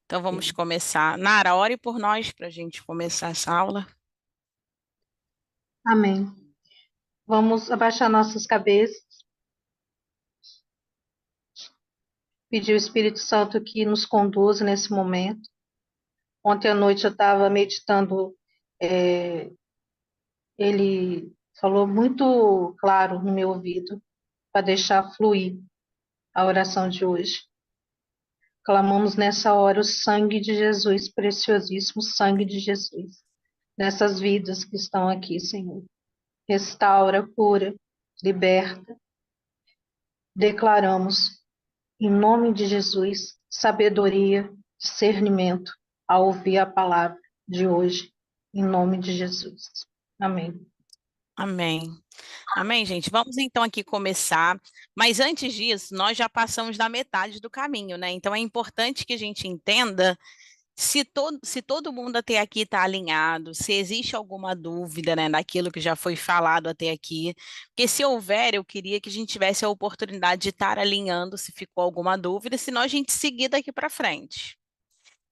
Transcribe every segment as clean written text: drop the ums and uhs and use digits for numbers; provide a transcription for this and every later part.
Então vamos começar. Nara, ore por nós para a gente começar essa aula. Amém. Vamos abaixar nossas cabeças, pedir o Espírito Santo que nos conduza nesse momento. Ontem à noite eu estava meditando, é, ele falou muito claro no meu ouvido para deixar fluir a oração de hoje. Clamamos nessa hora o sangue de Jesus, preciosíssimo sangue de Jesus, nessas vidas que estão aqui, Senhor. Restaura, cura, liberta. Declaramos em nome de Jesus, sabedoria, discernimento ao ouvir a palavra de hoje, em nome de Jesus. Amém. Amém. Amém, gente. Vamos então aqui começar. Mas antes disso, nós já passamos da metade do caminho, né? Então é importante que a gente entenda se todo mundo até aqui está alinhado, se existe alguma dúvida, né, daquilo que já foi falado até aqui. Porque se houver, eu queria que a gente tivesse a oportunidade de estar alinhando se ficou alguma dúvida, senão a gente seguir daqui para frente.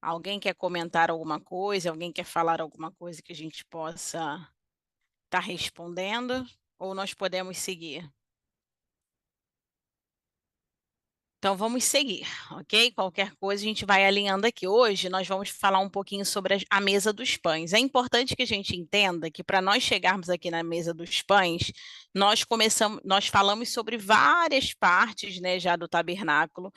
Alguém quer comentar alguma coisa? Alguém quer falar alguma coisa que a gente possa estar respondendo? Ou nós podemos seguir? Então vamos seguir, ok? Qualquer coisa a gente vai alinhando aqui. Hoje nós vamos falar um pouquinho sobre a mesa dos pães. É importante que a gente entenda que para nós chegarmos aqui na mesa dos pães, nós falamos sobre várias partes, né, já do tabernáculo,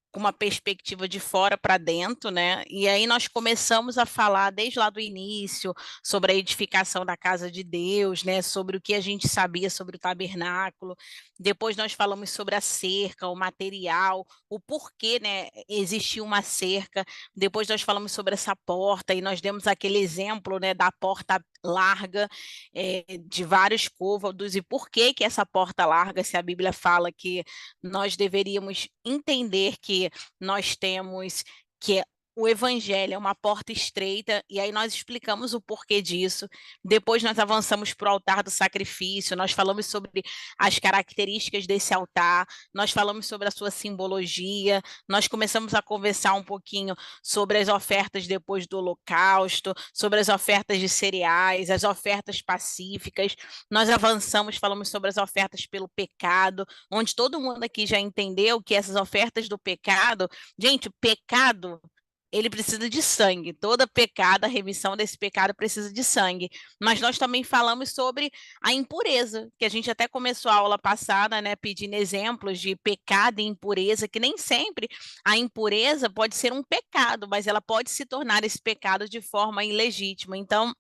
com uma perspectiva de fora para dentro, né? E aí nós começamos a falar desde lá do início sobre a edificação da casa de Deus, né? Sobre o que a gente sabia sobre o tabernáculo. Depois nós falamos sobre a cerca, o material, o porquê, né? Existia uma cerca. Depois nós falamos sobre essa porta e nós demos aquele exemplo, né? Da porta larga, de vários côvados e por que que essa porta larga, se a Bíblia fala que nós deveríamos entender que nós temos que o evangelho é uma porta estreita, e aí nós explicamos o porquê disso. Depois nós avançamos para o altar do sacrifício, nós falamos sobre as características desse altar, nós falamos sobre a sua simbologia, nós começamos a conversar um pouquinho sobre as ofertas depois do holocausto, sobre as ofertas de cereais, as ofertas pacíficas, nós avançamos, falamos sobre as ofertas pelo pecado, onde todo mundo aqui já entendeu que essas ofertas do pecado, gente, o pecado ele precisa de sangue, toda pecado, a remissão desse pecado precisa de sangue. Mas nós também falamos sobre a impureza, que a gente até começou a aula passada, né, pedindo exemplos de pecado e impureza, que nem sempre a impureza pode ser um pecado, mas ela pode se tornar esse pecado de forma ilegítima. Então,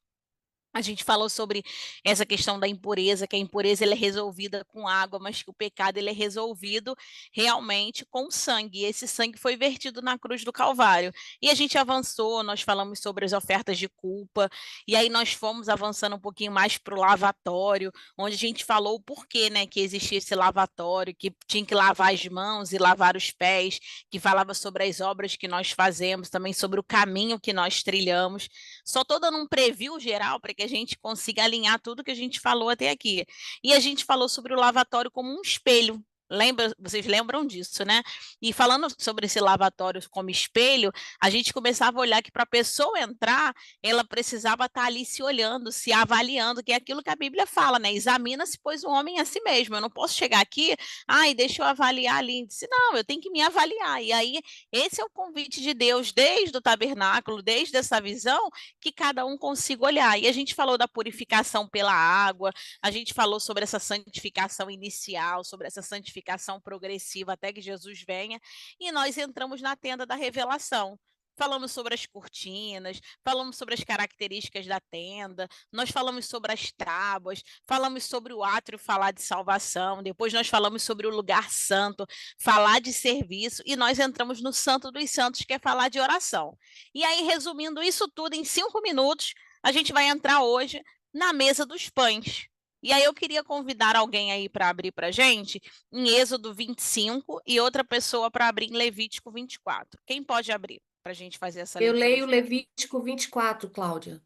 a gente falou sobre essa questão da impureza, que a impureza ele é resolvida com água, mas que o pecado ele é resolvido realmente com sangue. E esse sangue foi vertido na cruz do Calvário. E a gente avançou, nós falamos sobre as ofertas de culpa, e aí nós fomos avançando um pouquinho mais para o lavatório, onde a gente falou o porquê, né, que existia esse lavatório, que tinha que lavar as mãos e lavar os pés, que falava sobre as obras que nós fazemos, também sobre o caminho que nós trilhamos. Só estou dando um preview geral para que a gente consiga alinhar tudo que a gente falou até aqui. E a gente falou sobre o lavatório como um espelho. Lembra, vocês lembram disso, né? E falando sobre esse lavatório como espelho, a gente começava a olhar que para a pessoa entrar, ela precisava estar ali se olhando, se avaliando, que é aquilo que a Bíblia fala, né? Examina-se, pois, o homem a si mesmo. Eu não posso chegar aqui, ai, deixa eu avaliar ali. Disse, não, eu tenho que me avaliar. E aí, esse é o convite de Deus, desde o tabernáculo, desde essa visão, que cada um consiga olhar. E a gente falou da purificação pela água, a gente falou sobre essa santificação inicial, sobre essa santificação progressiva até que Jesus venha, e nós entramos na tenda da revelação. Falamos sobre as cortinas, falamos sobre as características da tenda, nós falamos sobre as tábuas, falamos sobre o átrio falar de salvação, depois nós falamos sobre o lugar santo, falar de serviço, e nós entramos no Santo dos Santos, que é falar de oração. E aí, resumindo isso tudo em 5 minutos, a gente vai entrar hoje na mesa dos pães. E aí eu queria convidar alguém aí para abrir para a gente em Êxodo 25 e outra pessoa para abrir em Levítico 24. Quem pode abrir para a gente fazer essa Eu leitura leio junto? Levítico 24, Cláudia.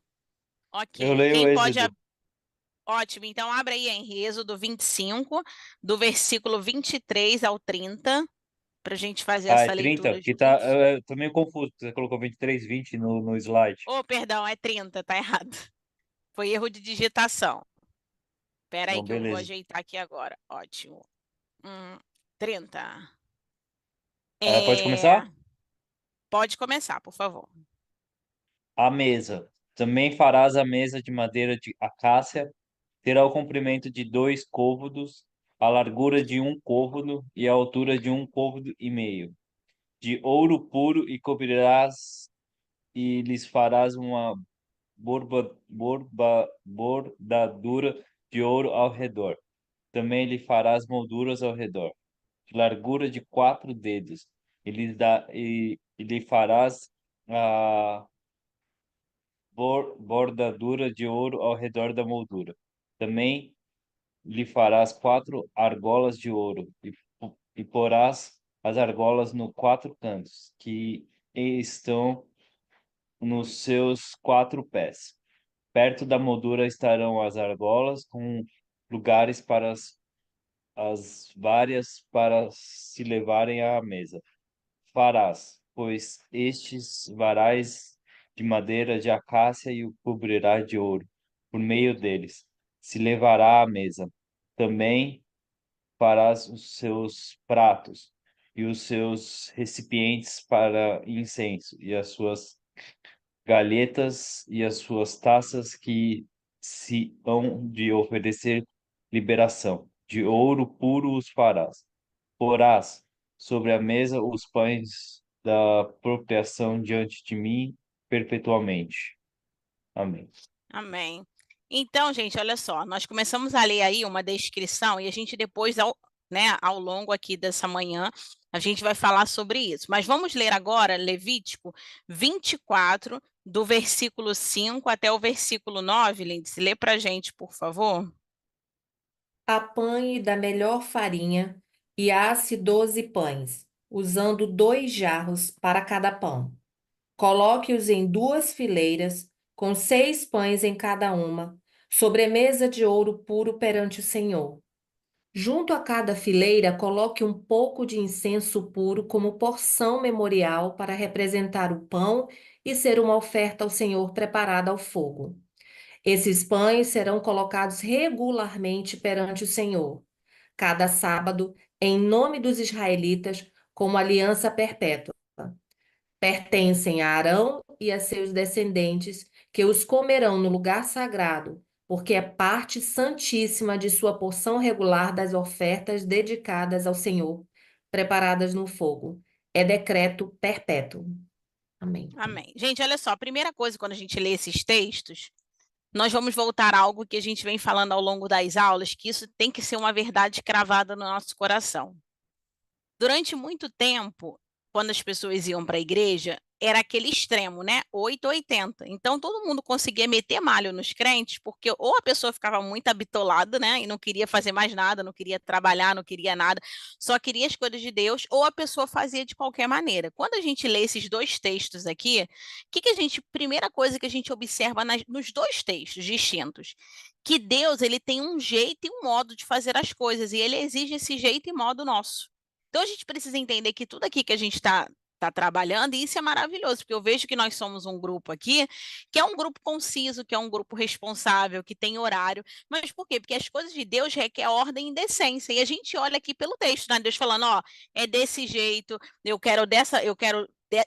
Eu Ok. leio Quem pode Êxodo. abrir? Ótimo. Então abre aí em Êxodo 25, do versículo 23 ao 30. para a gente fazer Ah, é essa 30? leitura Porque tá, juntos. eu tô meio confuso, porque você colocou 23, 20 no slide. Oh, perdão, é 30, tá errado. Foi erro de digitação. Espera aí Não, que eu vou beleza. ajeitar aqui agora. Ótimo. 30. Pode começar? Pode começar, por favor. A mesa. Também farás a mesa de madeira de acácia, terá o comprimento de 2 côvados, a largura de 1 côvado e a altura de 1 côvado e meio. De ouro puro e cobrirás e lhes farás uma bordadura de ouro ao redor. Também lhe farás molduras ao redor, de largura de 4 dedos, e lhe farás a bordadura de ouro ao redor da moldura. Também lhe farás 4 argolas de ouro, e porás as argolas nos 4 cantos, que estão nos seus 4 pés. Perto da moldura estarão as argolas, com lugares para as várias para se levarem à mesa. Farás, pois, estes varais de madeira de acácia e o cobrirá de ouro, por meio deles. Se levará à mesa. Também farás os seus pratos e os seus recipientes para incenso, e as suas galhetas e as suas taças que se hão de oferecer liberação. De ouro puro os farás. Porás sobre a mesa os pães da propriação diante de mim perpetuamente. Amém. Amém. Então, gente, olha só, nós começamos a ler aí uma descrição e a gente depois, ao longo aqui dessa manhã, a gente vai falar sobre isso. Mas vamos ler agora Levítico 24, do versículo 5 até o versículo 9, Lindsay. Lê para a gente, por favor. Apanhe da melhor farinha e asse 12 pães, usando 2 jarros para cada pão. Coloque-os em 2 fileiras, com 6 pães em cada uma, sobre a mesa de ouro puro perante o Senhor. Junto a cada fileira, coloque um pouco de incenso puro como porção memorial para representar o pão e ser uma oferta ao Senhor preparada ao fogo. Esses pães serão colocados regularmente perante o Senhor, cada sábado, em nome dos israelitas, como aliança perpétua. Pertencem a Arão e a seus descendentes, que os comerão no lugar sagrado, porque é parte santíssima de sua porção regular das ofertas dedicadas ao Senhor, preparadas no fogo. É decreto perpétuo. Amém. Amém. Gente, olha só, a primeira coisa quando a gente lê esses textos, nós vamos voltar a algo que a gente vem falando ao longo das aulas, que isso tem que ser uma verdade cravada no nosso coração. Durante muito tempo, quando as pessoas iam para a igreja, era aquele extremo, né? 8 ou 80. Então, todo mundo conseguia meter malho nos crentes, porque ou a pessoa ficava muito habitolada, né? E não queria fazer mais nada, não queria trabalhar, não queria nada, só queria as coisas de Deus, ou a pessoa fazia de qualquer maneira. Quando a gente lê esses dois textos aqui, primeira coisa que a gente observa nos dois textos distintos, que Deus, ele tem um jeito e um modo de fazer as coisas, e ele exige esse jeito e modo nosso. Então, a gente precisa entender que tudo aqui que a gente está trabalhando, e isso é maravilhoso, porque eu vejo que nós somos um grupo aqui, que é um grupo conciso, que é um grupo responsável, que tem horário. Mas por quê? Porque as coisas de Deus requerem ordem e decência. E a gente olha aqui pelo texto, né? Deus falando, ó, é desse jeito, eu quero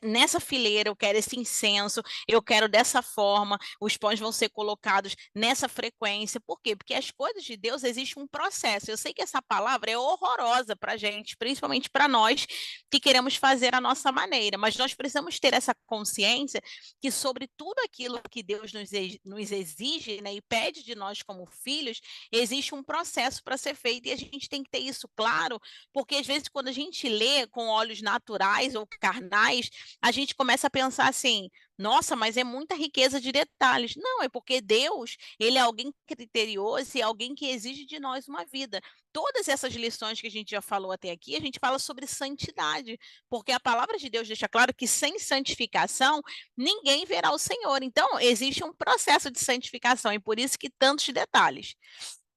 nessa fileira, eu quero esse incenso, eu quero dessa forma, os pães vão ser colocados nessa frequência. Por quê? Porque as coisas de Deus existe um processo. Eu sei que essa palavra é horrorosa para a gente, principalmente para nós que queremos fazer a nossa maneira, mas nós precisamos ter essa consciência que sobre tudo aquilo que Deus nos exige, né, e pede de nós como filhos, existe um processo para ser feito e a gente tem que ter isso claro, porque às vezes quando a gente lê com olhos naturais ou carnais, a gente começa a pensar assim, nossa, mas é muita riqueza de detalhes. Não, é porque Deus, ele é alguém criterioso e é alguém que exige de nós uma vida. Todas essas lições que a gente já falou até aqui, a gente fala sobre santidade, porque a palavra de Deus deixa claro que sem santificação, ninguém verá o Senhor. Então, existe um processo de santificação e por isso que tantos detalhes.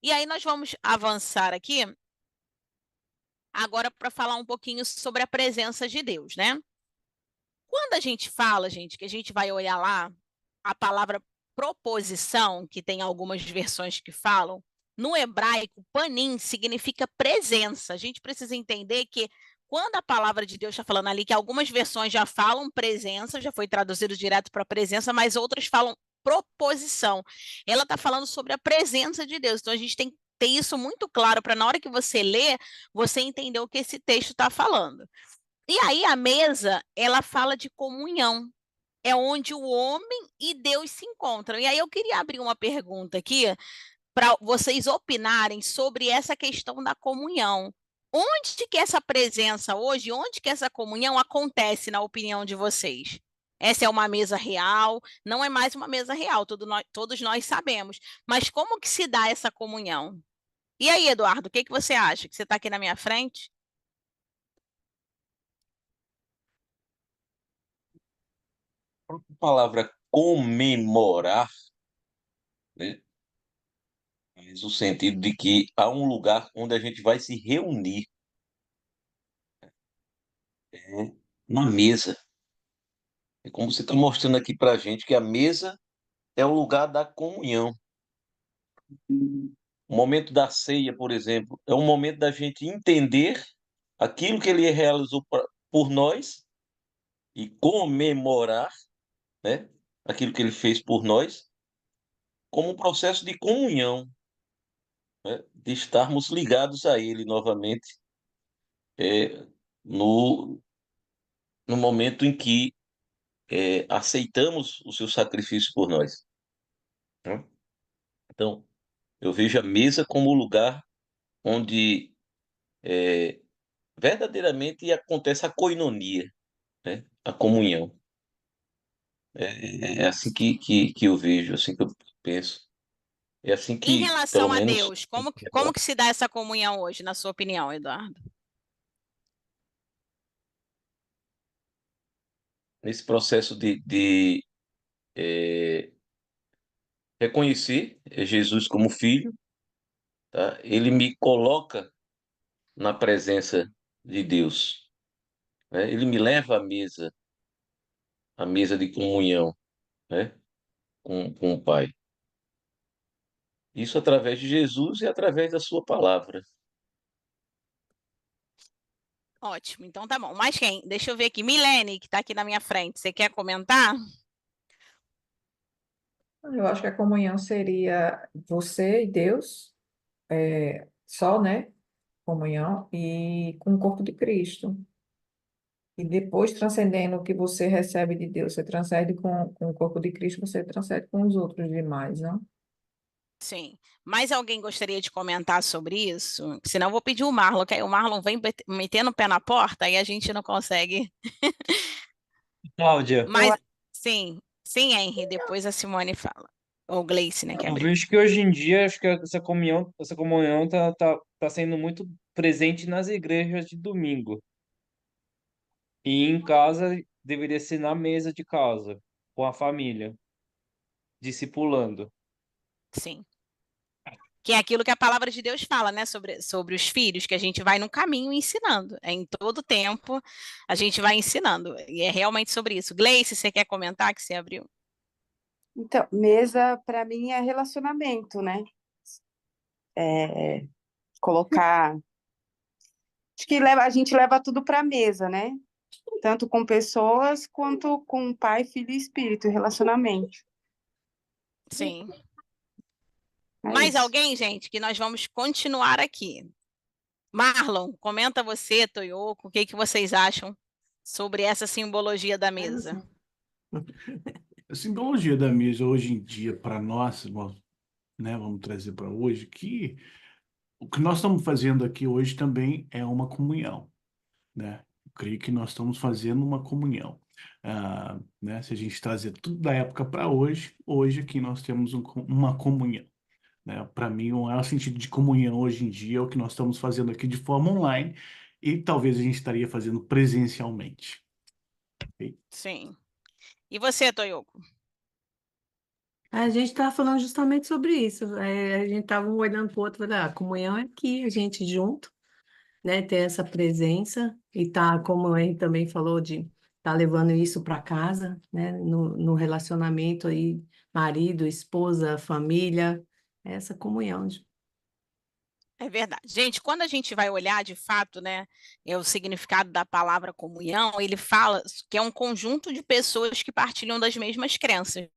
E aí nós vamos avançar aqui agora para falar um pouquinho sobre a presença de Deus, né? Quando a gente fala, gente, que a gente vai olhar lá a palavra proposição, que tem algumas versões que falam, no hebraico, panim significa presença. A gente precisa entender que quando a palavra de Deus está falando ali, que algumas versões já falam presença, já foi traduzido direto para presença, mas outras falam proposição. Ela está falando sobre a presença de Deus. Então a gente tem que ter isso muito claro para na hora que você lê, você entender o que esse texto está falando. E aí a mesa, ela fala de comunhão. É onde o homem e Deus se encontram. E aí eu queria abrir uma pergunta aqui para vocês opinarem sobre essa questão da comunhão. Onde que essa presença hoje, onde que essa comunhão acontece, na opinião de vocês? Essa é uma mesa real? Não é mais uma mesa real, todos nós sabemos. Mas como que se dá essa comunhão? E aí, Eduardo, o que que você acha? Que você está aqui na minha frente? A palavra comemorar, né, faz o sentido de que há um lugar onde a gente vai se reunir, né, na mesa. É como você está mostrando aqui para a gente que a mesa é o lugar da comunhão. O momento da ceia, por exemplo, é um momento da gente entender aquilo que ele realizou por nós e comemorar, né, aquilo que ele fez por nós, como um processo de comunhão, né, de estarmos ligados a ele novamente, é, no, no momento em que aceitamos o seu sacrifício por nós, né? Então, eu vejo a mesa como o lugar onde verdadeiramente acontece a koinonia, né? A comunhão. É assim que eu vejo, assim que eu penso. É assim Em que, pelo relação a menos, Deus, como que se dá essa comunhão hoje, na sua opinião, Eduardo? nesse processo de reconhecer Jesus como filho, tá? Ele me coloca na presença de Deus, né? Ele me leva à mesa de comunhão, né? Com o Pai. Isso através de Jesus e através da sua palavra. Ótimo, então tá bom. Mas quem? Deixa eu ver aqui. Milene, que está aqui na minha frente. Você quer comentar? Eu acho que a comunhão seria você e Deus, só, né? Comunhão, e com o corpo de Cristo. E depois, transcendendo o que você recebe de Deus, você transcende com o corpo de Cristo, você transcende com os outros demais, não? Sim. Mais alguém gostaria de comentar sobre isso? Senão eu vou pedir o Marlon, que aí o Marlon vem metendo o pé na porta e a gente não consegue. Cláudia, Eu, Mas, sim, sim, Henry, depois a Simone fala. Ou Gleice, né, que eu abriu. vejo que hoje em dia acho que essa comunhão tá sendo muito presente nas igrejas de domingo. E em casa deveria ser na mesa de casa, com a família, discipulando. Sim. Que é aquilo que a palavra de Deus fala, né, sobre os filhos, que a gente vai no caminho ensinando. É em todo tempo a gente vai ensinando. E é realmente sobre isso. Gleice, você quer comentar que você abriu? então, mesa para mim é relacionamento, né? Colocar. Acho que a gente leva tudo para a mesa, né? Tanto com pessoas quanto com pai, filho e espírito, relacionamento. Sim. É Mais isso. alguém, gente, que nós vamos continuar aqui. Marlon, comenta você, Toyoko, o que que vocês acham sobre essa simbologia da mesa? A simbologia da mesa hoje em dia, para nós, né, vamos trazer para hoje, que o que nós estamos fazendo aqui hoje também é uma comunhão, né? Eu creio que nós estamos fazendo uma comunhão. Né? Se a gente trazer tudo da época para hoje, hoje aqui nós temos uma comunhão, né? Para mim, o maior sentido de comunhão hoje em dia é o que nós estamos fazendo aqui de forma online e talvez a gente estaria fazendo presencialmente. Ok? Sim. E você, Toyoko? A gente estava falando justamente sobre isso. A gente estava um olhando para o outro, falando, a comunhão é aqui, a gente junto, né, ter essa presença e tá, como a gente também falou, de tá levando isso para casa, né, no relacionamento aí, marido, esposa, família, essa comunhão. É verdade. Gente, quando a gente vai olhar de fato, né, o significado da palavra comunhão, ele fala que é um conjunto de pessoas que partilham das mesmas crenças,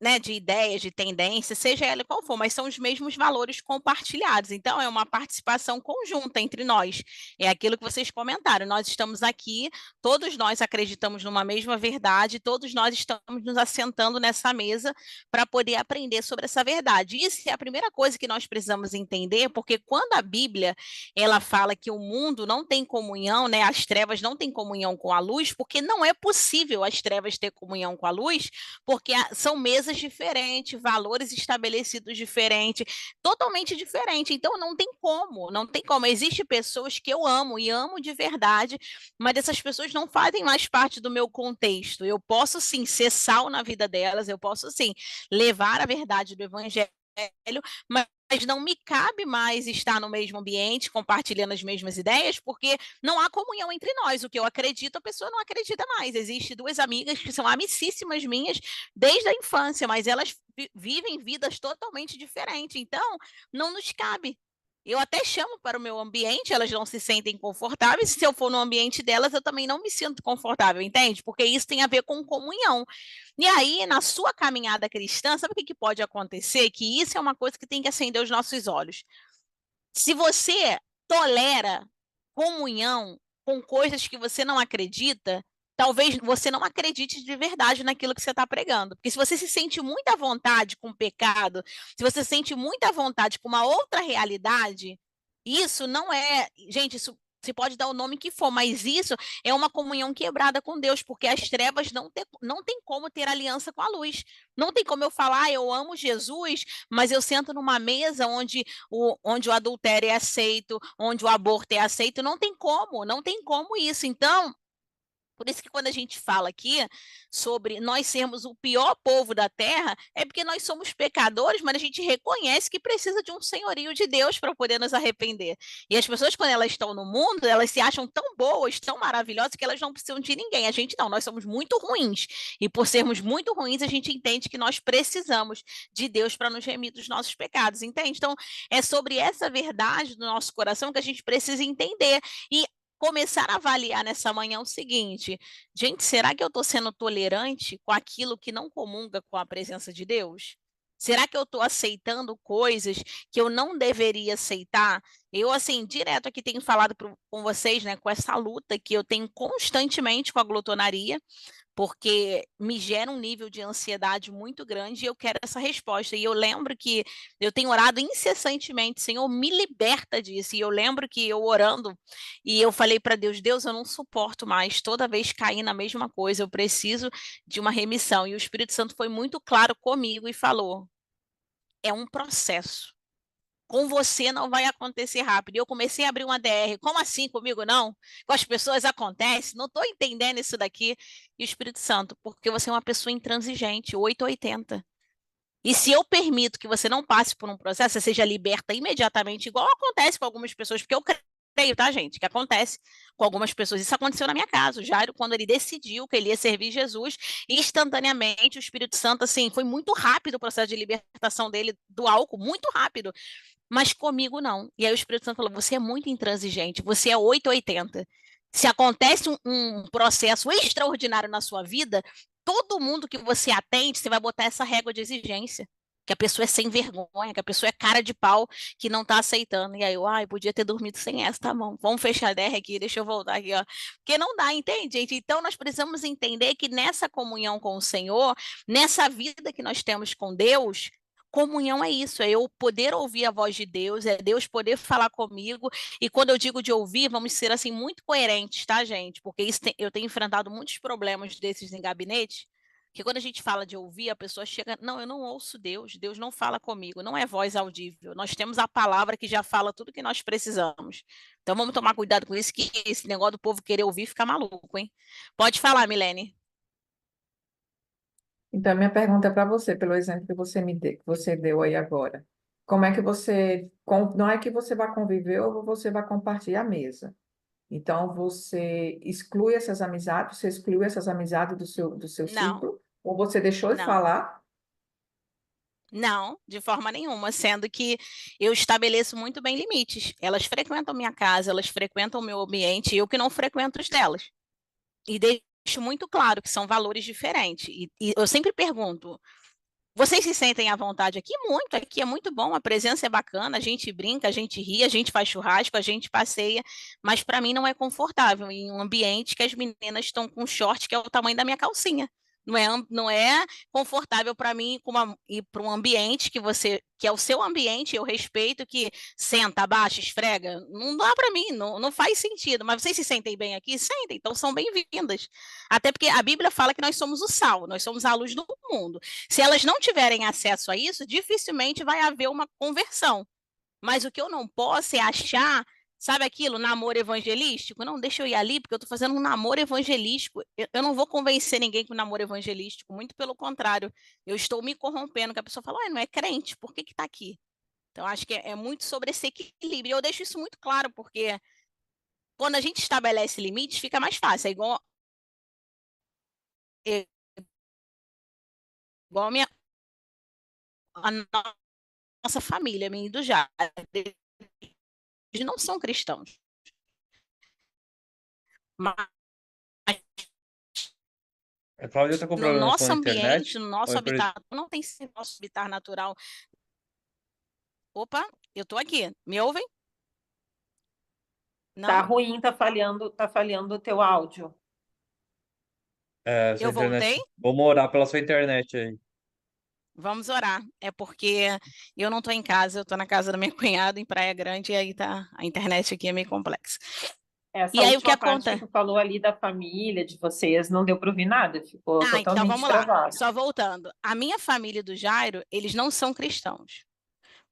né, de ideias, de tendências, seja ela qual for, mas são os mesmos valores compartilhados. Então, é uma participação conjunta entre nós. É aquilo que vocês comentaram. Nós estamos aqui, todos nós acreditamos numa mesma verdade, todos nós estamos nos assentando nessa mesa para poder aprender sobre essa verdade. Isso é a primeira coisa que nós precisamos entender, porque quando a Bíblia ela fala que o mundo não tem comunhão, né, as trevas não têm comunhão com a luz, porque não é possível as trevas ter comunhão com a luz, porque são mesas diferentes, valores estabelecidos diferentes, totalmente diferente. Então não tem como, não tem como. Existem pessoas que eu amo e amo de verdade, mas essas pessoas não fazem mais parte do meu contexto. Eu posso sim ser sal na vida delas, eu posso sim levar a verdade do evangelho, mas não me cabe mais estar no mesmo ambiente, compartilhando as mesmas ideias, porque não há comunhão entre nós. O que eu acredito, a pessoa não acredita mais. Existem duas amigas que são amicíssimas minhas desde a infância, mas elas vivem vidas totalmente diferentes. Então, não nos cabe. Eu até chamo para o meu ambiente, elas não se sentem confortáveis. Se eu for no ambiente delas, eu também não me sinto confortável, entende? Porque isso tem a ver com comunhão. E aí, na sua caminhada cristã, sabe o que pode acontecer? Que isso é uma coisa que tem que acender os nossos olhos. Se você tolera comunhão com coisas que você não acredita, talvez você não acredite de verdade naquilo que você está pregando. Porque se você se sente muito à vontade com o pecado, se você se sente muito à vontade com uma outra realidade, isso não é. Gente, isso você pode dar o nome que for, mas isso é uma comunhão quebrada com Deus, porque as trevas não tem como ter aliança com a luz. Não tem como eu falar, eu amo Jesus, mas eu sento numa mesa onde o adultério é aceito, onde o aborto é aceito, não tem como isso. Então, por isso que quando a gente fala aqui sobre nós sermos o pior povo da terra, é porque nós somos pecadores, mas a gente reconhece que precisa de um senhorio de Deus para poder nos arrepender. E as pessoas, quando elas estão no mundo, elas se acham tão boas, tão maravilhosas, que elas não precisam de ninguém. A gente não, nós somos muito ruins. E por sermos muito ruins, a gente entende que nós precisamos de Deus para nos remir dos nossos pecados, entende? Então, é sobre essa verdade do nosso coração que a gente precisa entender. E começar a avaliar nessa manhã o seguinte: gente, será que eu estou sendo tolerante com aquilo que não comunga com a presença de Deus? Será que eu estou aceitando coisas que eu não deveria aceitar? Eu, assim, direto aqui tenho falado com vocês, né, com essa luta que eu tenho constantemente com a glutonaria, porque me gera um nível de ansiedade muito grande e eu quero essa resposta. E eu lembro que eu tenho orado incessantemente, Senhor, me liberta disso. E eu lembro que eu orando e eu falei para Deus, Deus, eu não suporto mais toda vez cair na mesma coisa, eu preciso de uma remissão. E o Espírito Santo foi muito claro comigo e falou: é um processo. Com você não vai acontecer rápido. E eu comecei a abrir uma DR. Como assim comigo não? Com as pessoas acontece? Não estou entendendo isso daqui. E o Espírito Santo, porque você é uma pessoa intransigente, 880. E se eu permito que você não passe por um processo, você seja liberta imediatamente, igual acontece com algumas pessoas, porque eu creio, tá, gente, que acontece com algumas pessoas. Isso aconteceu na minha casa. O Jairo, quando ele decidiu que ele ia servir Jesus, instantaneamente o Espírito Santo, assim, foi muito rápido o processo de libertação dele do álcool, muito rápido. Mas comigo não. E aí o Espírito Santo falou: você é muito intransigente, você é 880. Se acontece um processo extraordinário na sua vida, todo mundo que você atende, você vai botar essa régua de exigência. Que a pessoa é sem vergonha, que a pessoa é cara de pau, que não tá aceitando. E aí eu, ai, podia ter dormido sem essa, tá bom. Vamos fechar a DR aqui, deixa eu voltar aqui, ó. Porque não dá, entende, gente? Então nós precisamos entender que nessa comunhão com o Senhor, nessa vida que nós temos com Deus, comunhão é isso, é eu poder ouvir a voz de Deus, é Deus poder falar comigo. E quando eu digo de ouvir, vamos ser assim muito coerentes, tá, gente? Porque eu tenho enfrentado muitos problemas desses em gabinete, que quando a gente fala de ouvir, a pessoa chega, não, eu não ouço Deus, Deus não fala comigo, não é voz audível. Nós temos a palavra que já fala tudo que nós precisamos. Então vamos tomar cuidado com isso, que esse negócio do povo querer ouvir fica maluco, hein? Pode falar, Milene. Então, minha pergunta é para você, pelo exemplo que você deu aí agora. como é que você, não é que você vai conviver ou você vai compartilhar a mesa. Então, você exclui essas amizades, você excluiu essas amizades do seu Não, ciclo, ou você deixou de não. falar? Não, de forma nenhuma, sendo que eu estabeleço muito bem limites. Elas frequentam minha casa, elas frequentam o meu ambiente, e eu que não frequento os delas. E deixo muito claro que são valores diferentes. E eu sempre pergunto: vocês se sentem à vontade aqui? Muito, aqui é muito bom, a presença é bacana, a gente brinca, a gente ri, a gente faz churrasco, a gente passeia, mas para mim não é confortável em um ambiente que as meninas estão com short que é o tamanho da minha calcinha. Não é confortável para mim ir para um ambiente que é o seu ambiente, eu respeito, que senta, abaixa, esfrega. Não dá para mim, não faz sentido. Mas vocês se sentem bem aqui? Sentem, então são bem-vindas. Até porque a Bíblia fala que nós somos o sal, nós somos a luz do mundo. Se elas não tiverem acesso a isso, dificilmente vai haver uma conversão. Mas o que eu não posso é achar, sabe aquilo, namoro evangelístico? Não, deixa eu ir ali, porque eu estou fazendo um namoro evangelístico. Eu não vou convencer ninguém com namoro evangelístico, muito pelo contrário. Eu estou me corrompendo, que a pessoa fala, não é crente, por que está aqui? Então, acho que é muito sobre esse equilíbrio. Eu deixo isso muito claro, porque quando a gente estabelece limites, fica mais fácil. É igual a nossa família, minha e do Jair. Eles não são cristãos. Mas A Cláudia tá com no problema com nosso a ambiente, internet? no Ou nosso é por... habitat, não tem sido nosso habitat natural. Opa, eu tô aqui. Me ouvem? Tá Não? ruim, tá falhando o teu áudio. É, sua Eu voltei? internet. Vamos orar pela sua internet aí. Vamos orar. É porque eu não tô em casa, eu tô na casa da minha cunhada em Praia Grande, e aí tá, a internet aqui é meio complexa. Essa E aí o que última parte que acontece? tu falou ali da família, de vocês, não deu para ouvir nada, ficou Então totalmente vamos lá. travado. Só voltando. A minha família do Jairo, eles não são cristãos.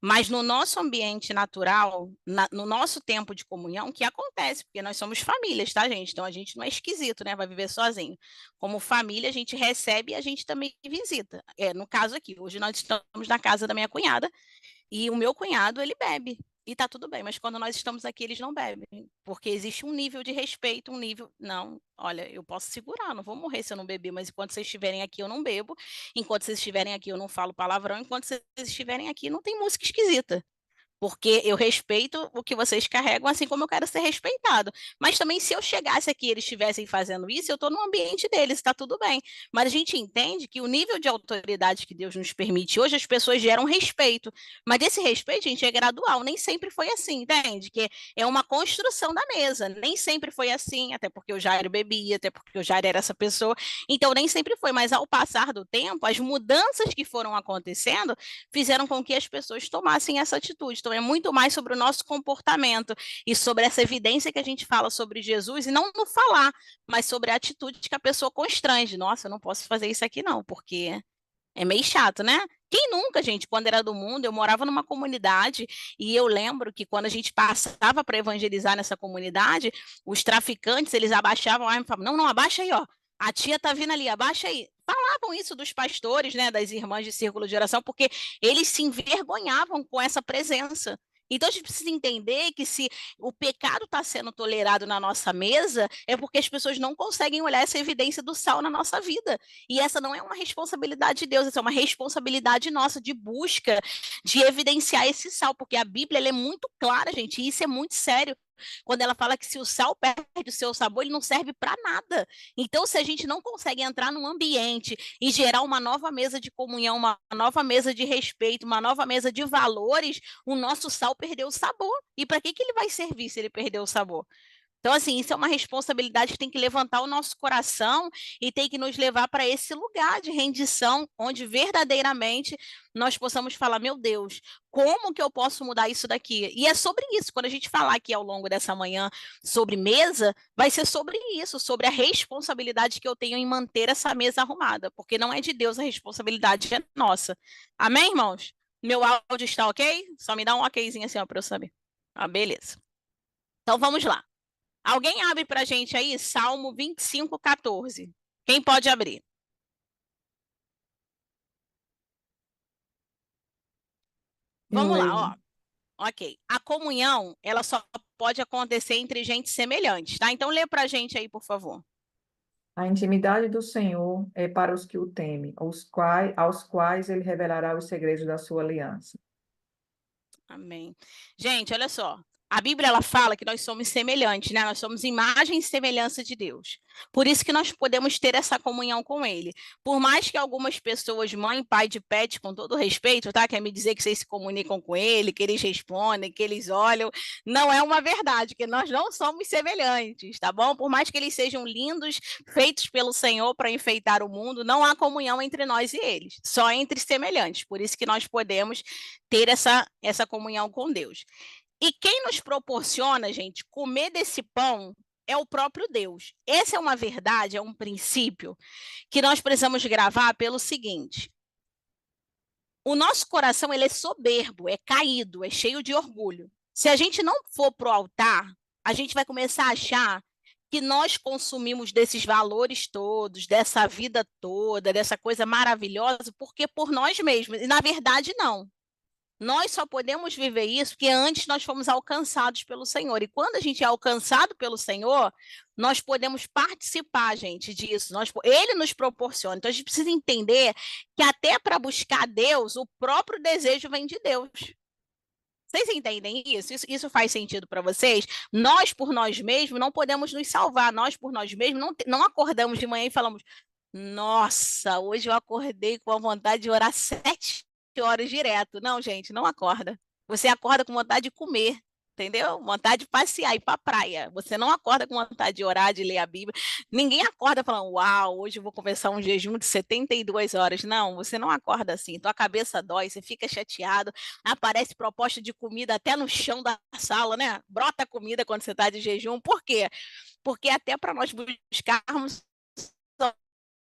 Mas no nosso ambiente natural, no nosso tempo de comunhão, que acontece, porque nós somos famílias, tá, gente? Então a gente não é esquisito, né? Vai viver sozinho. Como família, a gente recebe e a gente também visita. No caso aqui, hoje nós estamos na casa da minha cunhada e o meu cunhado, ele bebe. E tá tudo bem, mas quando nós estamos aqui, eles não bebem, porque existe um nível de respeito, um nível. Não, olha, eu posso segurar, não vou morrer se eu não beber, mas enquanto vocês estiverem aqui, eu não bebo. Enquanto vocês estiverem aqui, eu não falo palavrão. Enquanto vocês estiverem aqui, não tem música esquisita. Porque eu respeito o que vocês carregam, assim como eu quero ser respeitado. Mas também, se eu chegasse aqui e eles estivessem fazendo isso, eu estou no ambiente deles, está tudo bem. Mas a gente entende que o nível de autoridade que Deus nos permite hoje, as pessoas geram respeito. Mas esse respeito, gente, é gradual. Nem sempre foi assim, entende? Que é uma construção da mesa. Nem sempre foi assim, até porque o Jairo bebia, até porque o Jairo era essa pessoa. Então, nem sempre foi. Mas ao passar do tempo, as mudanças que foram acontecendo fizeram com que as pessoas tomassem essa atitude. Então, é muito mais sobre o nosso comportamento e sobre essa evidência que a gente fala sobre Jesus, e não no falar, mas sobre a atitude que a pessoa constrange. Nossa, eu não posso fazer isso aqui não, porque é meio chato, né? Quem nunca, gente, quando era do mundo, eu morava numa comunidade e eu lembro que quando a gente passava para evangelizar nessa comunidade, os traficantes, eles abaixavam a arma e falavam, não, não, abaixa aí, ó. A tia tá vindo ali, abaixa aí. Falavam isso dos pastores, né, das irmãs de círculo de oração, porque eles se envergonhavam com essa presença. Então a gente precisa entender que se o pecado está sendo tolerado na nossa mesa, é porque as pessoas não conseguem olhar essa evidência do sal na nossa vida. E essa não é uma responsabilidade de Deus, essa é uma responsabilidade nossa de busca, de evidenciar esse sal, porque a Bíblia ela é muito clara, gente, e isso é muito sério. Quando ela fala que se o sal perde o seu sabor, ele não serve para nada. Então, se a gente não consegue entrar num ambiente e gerar uma nova mesa de comunhão, uma nova mesa de respeito, uma nova mesa de valores, o nosso sal perdeu o sabor. E para que ele vai servir se ele perdeu o sabor? Então, assim, isso é uma responsabilidade que tem que levantar o nosso coração e tem que nos levar para esse lugar de rendição, onde verdadeiramente nós possamos falar, meu Deus, como que eu posso mudar isso daqui? E é sobre isso, quando a gente falar aqui ao longo dessa manhã sobre mesa, vai ser sobre isso, sobre a responsabilidade que eu tenho em manter essa mesa arrumada, porque não é de Deus a responsabilidade, é nossa. Amém, irmãos? Meu áudio está ok? Só me dá um okzinho assim, ó, para eu saber. Ah, beleza. Então, vamos lá. Alguém abre para a gente aí Salmo 25:14. Quem pode abrir? Vamos lá, lembro. ó. Ok. A comunhão, ela só pode acontecer entre gente semelhante, tá? Então lê pra gente aí, por favor. A intimidade do Senhor é para os que o temem, aos quais ele revelará os segredos da sua aliança. Amém. Gente, olha só. A Bíblia ela fala que nós somos semelhantes, né? Nós somos imagem e semelhança de Deus. Por isso que nós podemos ter essa comunhão com Ele. Por mais que algumas pessoas, mãe, pai de pet, com todo respeito, tá? Quer me dizer que vocês se comunicam com Ele, que eles respondem, que eles olham. Não é uma verdade, que nós não somos semelhantes, tá bom? Por mais que eles sejam lindos, feitos pelo Senhor para enfeitar o mundo, não há comunhão entre nós e eles. Só entre semelhantes. Por isso que nós podemos ter essa comunhão com Deus. E quem nos proporciona, gente, comer desse pão é o próprio Deus. Essa é uma verdade, é um princípio que nós precisamos gravar pelo seguinte: o nosso coração ele é soberbo, é caído, é cheio de orgulho. Se a gente não for pro altar, a gente vai começar a achar que nós consumimos desses valores todos, dessa vida toda, dessa coisa maravilhosa, porque por nós mesmos. E na verdade, não. Nós só podemos viver isso porque antes nós fomos alcançados pelo Senhor. E quando a gente é alcançado pelo Senhor, nós podemos participar, gente, disso. Ele nos proporciona. Então a gente precisa entender que até para buscar Deus, o próprio desejo vem de Deus. Vocês entendem isso? Isso faz sentido para vocês? Nós, por nós mesmos, não podemos nos salvar. Nós, por nós mesmos, não acordamos de manhã e falamos: nossa, hoje eu acordei com a vontade de orar 7 horas direto. Não, gente, não acorda. Você acorda com vontade de comer, entendeu? Vontade de passear, ir para a praia. Você não acorda com vontade de orar, de ler a Bíblia. Ninguém acorda falando: uau, hoje eu vou começar um jejum de 72 horas. Não, você não acorda assim. Tua cabeça dói, você fica chateado. Aparece proposta de comida até no chão da sala, né? Brota comida quando você está de jejum. Por quê? Porque até para nós buscarmos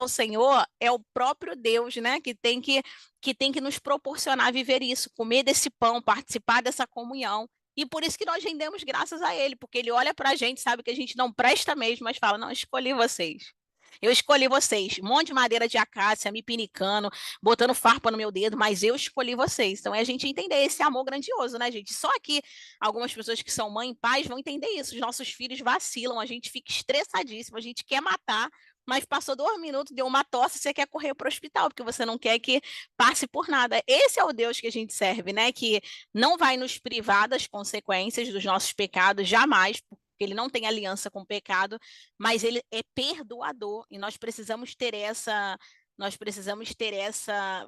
o Senhor é o próprio Deus, né, que tem que nos proporcionar viver isso, comer desse pão, participar dessa comunhão. E por isso que nós rendemos graças a Ele, porque Ele olha para a gente, sabe que a gente não presta mesmo, mas fala: não, escolhi vocês. Eu escolhi vocês, um monte de madeira de acácia, me pinicando, botando farpa no meu dedo, mas eu escolhi vocês. Então é a gente entender esse amor grandioso, né, gente? Só que algumas pessoas que são mãe e pais vão entender isso. Os nossos filhos vacilam, a gente fica estressadíssimo, a gente quer matar, mas passou 2 minutos, deu uma tosse, você quer correr para o hospital, porque você não quer que passe por nada. Esse é o Deus que a gente serve, né? Que não vai nos privar das consequências dos nossos pecados, jamais, porque ele não tem aliança com o pecado, mas ele é perdoador, e nós precisamos ter essa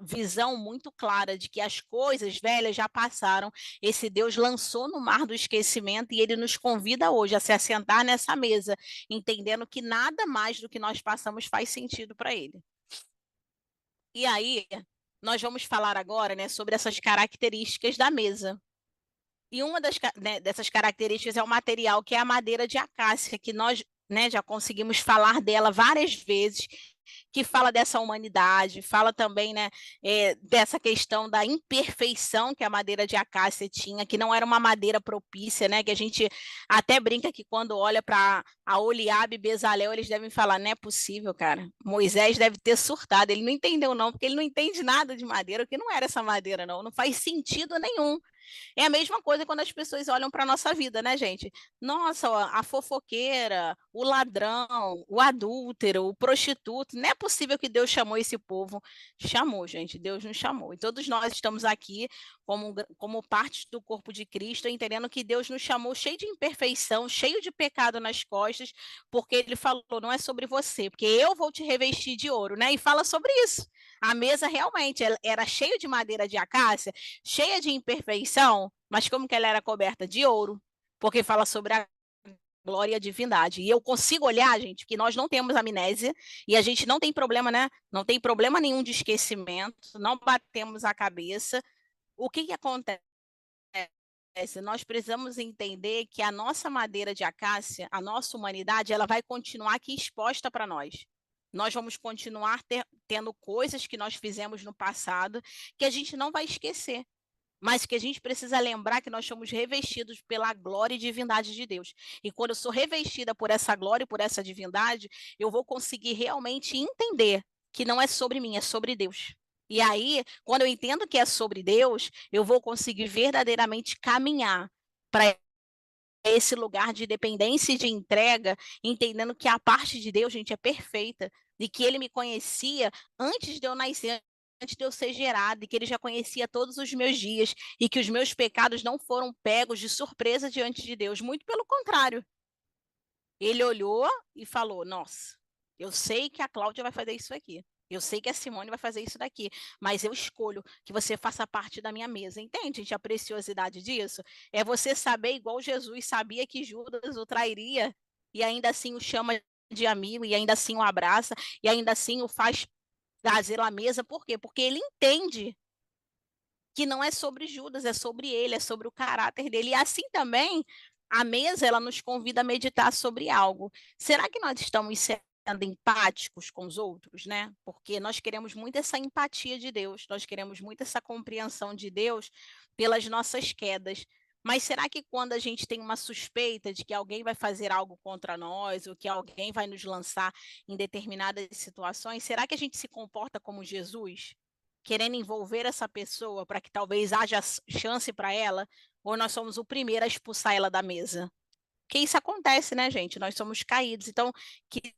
visão muito clara de que as coisas velhas já passaram. Esse Deus lançou no mar do esquecimento e ele nos convida hoje a se assentar nessa mesa, entendendo que nada mais do que nós passamos faz sentido para ele. E aí, nós vamos falar agora, né, sobre essas características da mesa. E uma dessas características é o material, que é a madeira de acácia, que nós, né, já conseguimos falar dela várias vezes, que fala dessa humanidade, fala também, né, dessa questão da imperfeição que a madeira de acácia tinha, que não era uma madeira propícia, né, que a gente até brinca que quando olha para a Oliabe e Bezalel, eles devem falar: não é possível, cara, Moisés deve ter surtado, ele não entendeu não, porque ele não entende nada de madeira, que não era essa madeira não faz sentido nenhum. É a mesma coisa quando as pessoas olham para a nossa vida, né, gente? Nossa, a fofoqueira, o ladrão, o adúltero, o prostituto. Não é possível que Deus chamou esse povo. Chamou, gente. Deus nos chamou. E todos nós estamos aqui como parte do corpo de Cristo, entendendo que Deus nos chamou cheio de imperfeição, cheio de pecado nas costas, porque Ele falou: não é sobre você, porque eu vou te revestir de ouro, né? E fala sobre isso. A mesa realmente era cheia de madeira de acácia, cheia de imperfeição, mas como que ela era coberta? De ouro, porque fala sobre a glória e a divindade. E eu consigo olhar, gente, que nós não temos amnésia e a gente não tem problema, né? Não tem problema nenhum de esquecimento, não batemos a cabeça. O que acontece? Nós precisamos entender que a nossa madeira de acácia, a nossa humanidade, ela vai continuar aqui exposta para nós. Nós vamos continuar tendo coisas que nós fizemos no passado que a gente não vai esquecer, mas que a gente precisa lembrar que nós somos revestidos pela glória e divindade de Deus. E quando eu sou revestida por essa glória e por essa divindade, eu vou conseguir realmente entender que não é sobre mim, é sobre Deus. E aí, quando eu entendo que é sobre Deus, eu vou conseguir verdadeiramente caminhar para esse lugar de dependência e de entrega, entendendo que a parte de Deus, gente, é perfeita, e que Ele me conhecia antes de eu nascer, antes de eu ser gerada, e que Ele já conhecia todos os meus dias, e que os meus pecados não foram pegos de surpresa diante de Deus, muito pelo contrário. Ele olhou e falou: Nossa, eu sei que a Cláudia vai fazer isso aqui. Eu sei que a Simone vai fazer isso daqui, mas eu escolho que você faça parte da minha mesa. Entende, gente, a preciosidade disso? É você saber, igual Jesus sabia que Judas o trairia, e ainda assim o chama de amigo, e ainda assim o abraça, e ainda assim o faz trazer à mesa. Por quê? Porque ele entende que não é sobre Judas, é sobre ele, é sobre o caráter dele. E assim também, a mesa, ela nos convida a meditar sobre algo. Será que nós estamos sendo empáticos com os outros, né? Porque nós queremos muito essa empatia de Deus, nós queremos muito essa compreensão de Deus pelas nossas quedas. Mas será que quando a gente tem uma suspeita de que alguém vai fazer algo contra nós, ou que alguém vai nos lançar em determinadas situações, será que a gente se comporta como Jesus? Querendo envolver essa pessoa para que talvez haja chance para ela, ou nós somos o primeiro a expulsar ela da mesa? Porque isso acontece, né, gente? Nós somos caídos. Então, que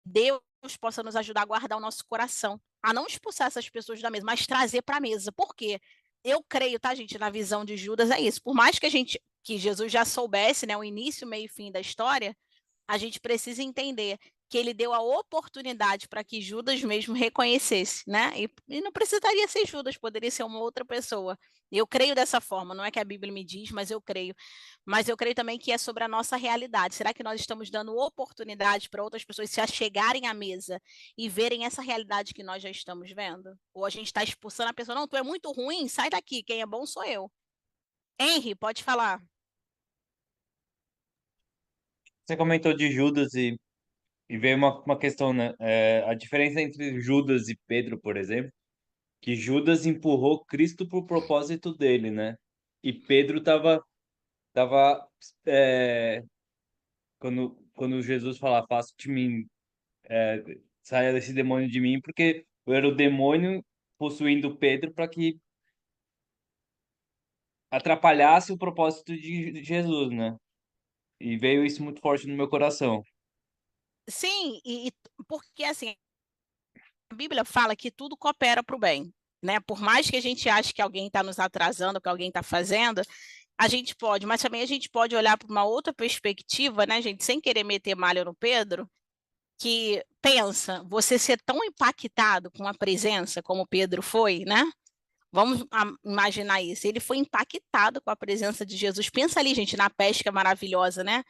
Deus possa nos ajudar a guardar o nosso coração, a não expulsar essas pessoas da mesa, mas trazer para a mesa. Por quê? Eu creio, tá, gente, na visão de Judas é isso. Por mais que Jesus já soubesse, né, o início, meio e fim da história, a gente precisa entender que ele deu a oportunidade para que Judas mesmo reconhecesse, né? E não precisaria ser Judas, poderia ser uma outra pessoa. Eu creio dessa forma, não é que a Bíblia me diz, mas eu creio. Mas eu creio também que é sobre a nossa realidade. Será que nós estamos dando oportunidade para outras pessoas se achegarem à mesa e verem essa realidade que nós já estamos vendo? Ou a gente está expulsando a pessoa, não, tu é muito ruim, sai daqui, quem é bom sou eu. Henry, pode falar. Você comentou de Judas e veio uma questão, né? A diferença entre Judas e Pedro, por exemplo, que Judas empurrou Cristo pro propósito dele, né? E Pedro tava quando Jesus fala, faça de mim, saia desse demônio de mim, porque eu era o demônio possuindo Pedro para que atrapalhasse o propósito de Jesus, né? E veio isso muito forte no meu coração. Sim, porque assim, a Bíblia fala que tudo coopera para o bem, né? Por mais que a gente ache que alguém está nos atrasando, que alguém está fazendo, a gente pode, mas também a gente pode olhar para uma outra perspectiva, né, gente, sem querer meter malha no Pedro, que pensa, você ser tão impactado com a presença como Pedro foi, né? Vamos imaginar isso. Ele foi impactado com a presença de Jesus. Pensa ali, gente, na pesca maravilhosa, né?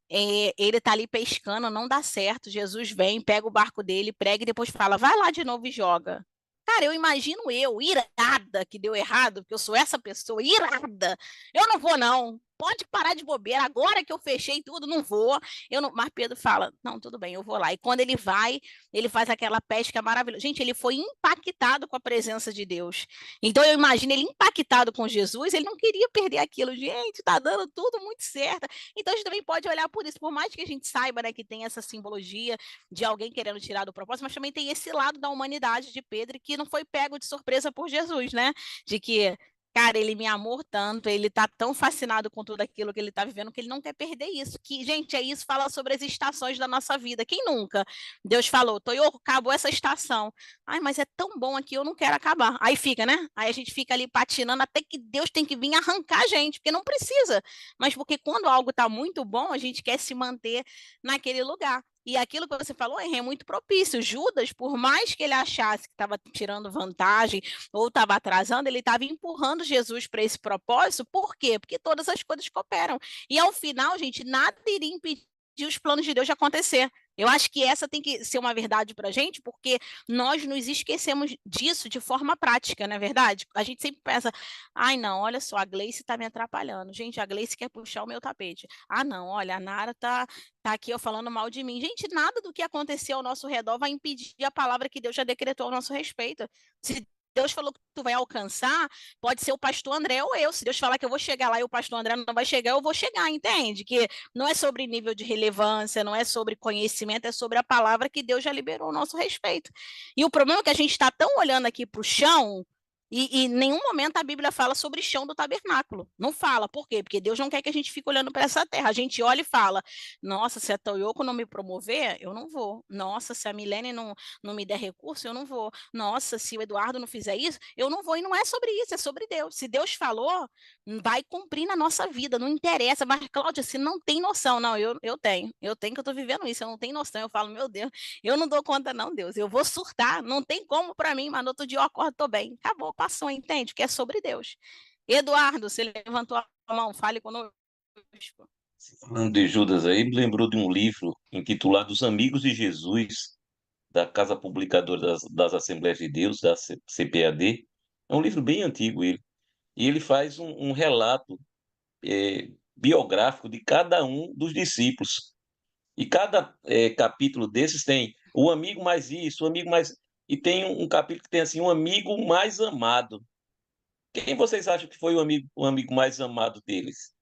Ele tá ali pescando, não dá certo. Jesus vem, pega o barco dele, prega e depois fala: vai lá de novo e joga. Cara, eu imagino eu, irada, que deu errado, porque eu sou essa pessoa, irada. Eu não vou, não. Pode parar de bobeira. Agora que eu fechei tudo, não vou. Eu não... Mas Pedro fala: não, tudo bem, eu vou lá. E quando ele vai, ele faz aquela pesca maravilhosa. Gente, ele foi impactado com a presença de Deus. Então eu imagino ele impactado com Jesus, ele não queria perder aquilo. Gente, tá dando tudo muito certo. Então a gente também pode olhar por isso, por mais que a gente saiba, né, que tem essa simbologia de alguém querendo tirar do propósito, mas também tem esse lado da humanidade de Pedro que não foi pego de surpresa por Jesus, né? De que, cara, ele me amou tanto, ele tá tão fascinado com tudo aquilo que ele tá vivendo que ele não quer perder isso. Que, gente, é isso, fala sobre as estações da nossa vida. Quem nunca? Deus falou, Toyo, acabou essa estação. Ai, mas é tão bom aqui, eu não quero acabar. Aí fica, né? Aí a gente fica ali patinando até que Deus tem que vir arrancar a gente, porque não precisa. Mas porque quando algo está muito bom, a gente quer se manter naquele lugar. E aquilo que você falou é muito propício. Judas, por mais que ele achasse que estava tirando vantagem ou estava atrasando, ele estava empurrando Jesus para esse propósito. Por quê? Porque todas as coisas cooperam. E ao final, gente, nada iria impedir os planos de Deus de acontecer. Eu acho que essa tem que ser uma verdade para a gente, porque nós nos esquecemos disso de forma prática, não é verdade? A gente sempre pensa, ai não, olha só, a Gleice está me atrapalhando. Gente, a Gleice quer puxar o meu tapete. Ah não, olha, a Nara tá aqui ó, falando mal de mim. Gente, nada do que aconteceu ao nosso redor vai impedir a palavra que Deus já decretou ao nosso respeito. Se Deus falou que tu vai alcançar, pode ser o pastor André ou eu. Se Deus falar que eu vou chegar lá e o pastor André não vai chegar, eu vou chegar, entende? Que não é sobre nível de relevância, não é sobre conhecimento, é sobre a palavra que Deus já liberou ao nosso respeito. E o problema é que a gente está tão olhando aqui para o chão, e em nenhum momento a Bíblia fala sobre chão do tabernáculo. Não fala. Por quê? Porque Deus não quer que a gente fique olhando para essa terra. A gente olha e fala, nossa, se a Toyoko não me promover, eu não vou. Nossa, se a Milene não me der recurso, eu não vou. Nossa, se o Eduardo não fizer isso, eu não vou. E não é sobre isso, é sobre Deus. Se Deus falou, vai cumprir na nossa vida, não interessa. Mas, Cláudia, você não tem noção. Não, eu tenho. Eu tenho que eu estou vivendo isso, eu não tenho noção. Eu falo, meu Deus, eu não dou conta não, Deus. Eu vou surtar, não tem como para mim, mas no outro dia eu acordo, estou bem. Acabou, passou, entende? Que é sobre Deus. Eduardo, você levantou a mão, fale conosco. Falando de Judas aí, me lembrou de um livro intitulado Os Amigos de Jesus, da Casa Publicadora das Assembleias de Deus, da CPAD. É um livro bem antigo ele. E ele faz um relato biográfico de cada um dos discípulos. E cada capítulo desses tem o amigo mais isso, o amigo mais... E tem um capítulo que tem assim, um amigo mais amado. Quem vocês acham que foi o amigo mais amado deles,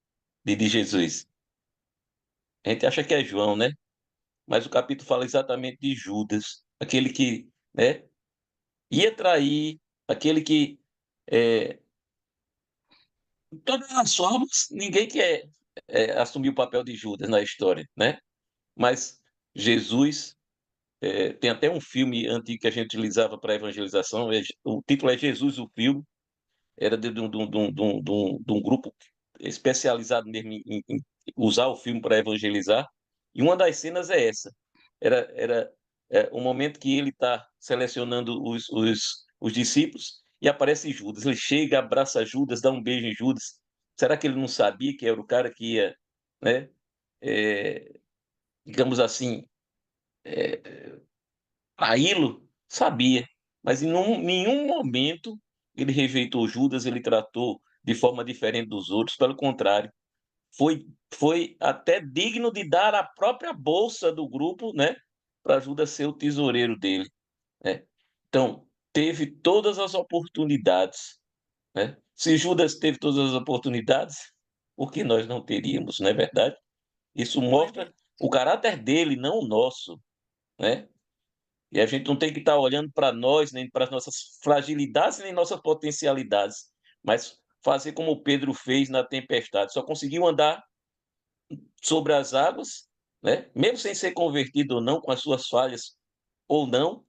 de Jesus? A gente acha que é João, né? Mas o capítulo fala exatamente de Judas, aquele que, né, ia trair, aquele que, de todas as formas, ninguém quer assumir o papel de Judas na história, né? Mas Jesus, tem até um filme antigo que a gente utilizava para evangelização, o título é Jesus, o filme, era de um grupo especializado mesmo em usar o filme para evangelizar, e uma das cenas é essa. Era o momento que ele está selecionando os discípulos e aparece Judas. Ele chega, abraça Judas, dá um beijo em Judas. Será que ele não sabia que era o cara que ia, né, digamos assim, traí-lo? Sabia, mas em nenhum momento ele rejeitou Judas, ele tratou de forma diferente dos outros, pelo contrário, foi até digno de dar a própria bolsa do grupo, né, para Judas ser o tesoureiro dele, né? Então, teve todas as oportunidades, né? Se Judas teve todas as oportunidades, por que nós não teríamos, não é verdade? Isso Não é mostra o caráter dele, não o nosso, né? E a gente não tem que estar olhando para nós, nem para as nossas fragilidades, nem nossas potencialidades, mas fazer como Pedro fez na tempestade. Só conseguiu andar sobre as águas, né? Mesmo sem ser convertido ou não, com as suas falhas ou não,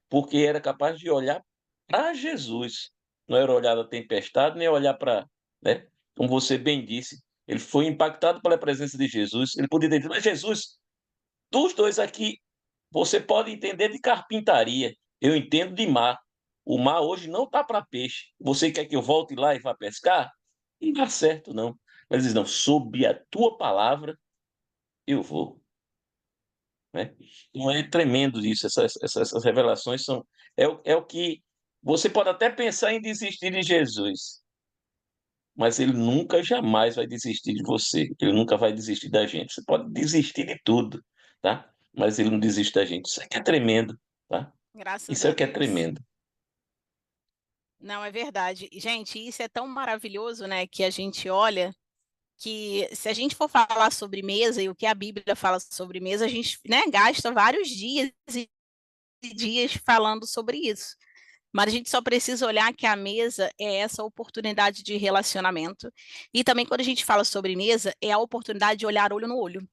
porque era capaz de olhar para Jesus. Não era olhar da tempestade, nem olhar para, né? Como você bem disse, ele foi impactado pela presença de Jesus. Ele poderia dizer, mas Jesus, dos dois aqui, você pode entender de carpintaria, eu entendo de mar. O mar hoje não está para peixe. Você quer que eu volte lá e vá pescar? Não dá certo, não. Mas ele diz, não, sob a tua palavra, eu vou. Né? Então é tremendo isso, essas revelações são... É o que... Você pode até pensar em desistir de Jesus, mas ele nunca, jamais vai desistir de você. Ele nunca vai desistir da gente. Você pode desistir de tudo, tá? Mas ele não desiste da gente. Isso é que é tremendo, tá? Graças Isso é a o que é Deus. tremendo. Não, é verdade. Gente, isso é tão maravilhoso, né, que a gente olha que se a gente for falar sobre mesa e o que a Bíblia fala sobre mesa, a gente, né, gasta vários dias e dias falando sobre isso. Mas a gente só precisa olhar que a mesa é essa oportunidade de relacionamento. E também quando a gente fala sobre mesa, é a oportunidade de olhar olho no olho.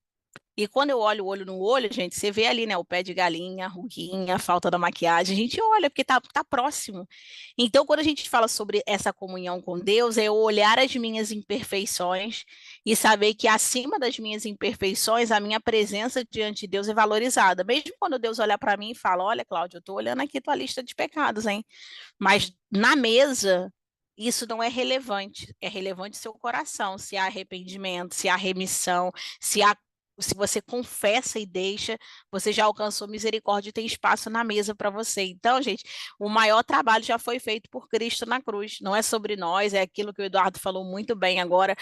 E quando eu olho o olho no olho, gente, você vê ali, né, o pé de galinha, a ruguinha, a falta da maquiagem, a gente olha porque tá próximo. Então, quando a gente fala sobre essa comunhão com Deus, é eu olhar as minhas imperfeições e saber que acima das minhas imperfeições, a minha presença diante de Deus é valorizada. Mesmo quando Deus olha para mim e fala, olha, Cláudia, eu tô olhando aqui tua lista de pecados, hein? Mas na mesa, isso não é relevante. É relevante seu coração, se há arrependimento, se há remissão, se você confessa e deixa, você já alcançou misericórdia e tem espaço na mesa para você. Então, gente, o maior trabalho já foi feito por Cristo na cruz. Não é sobre nós, é aquilo que o Eduardo falou muito bem agora,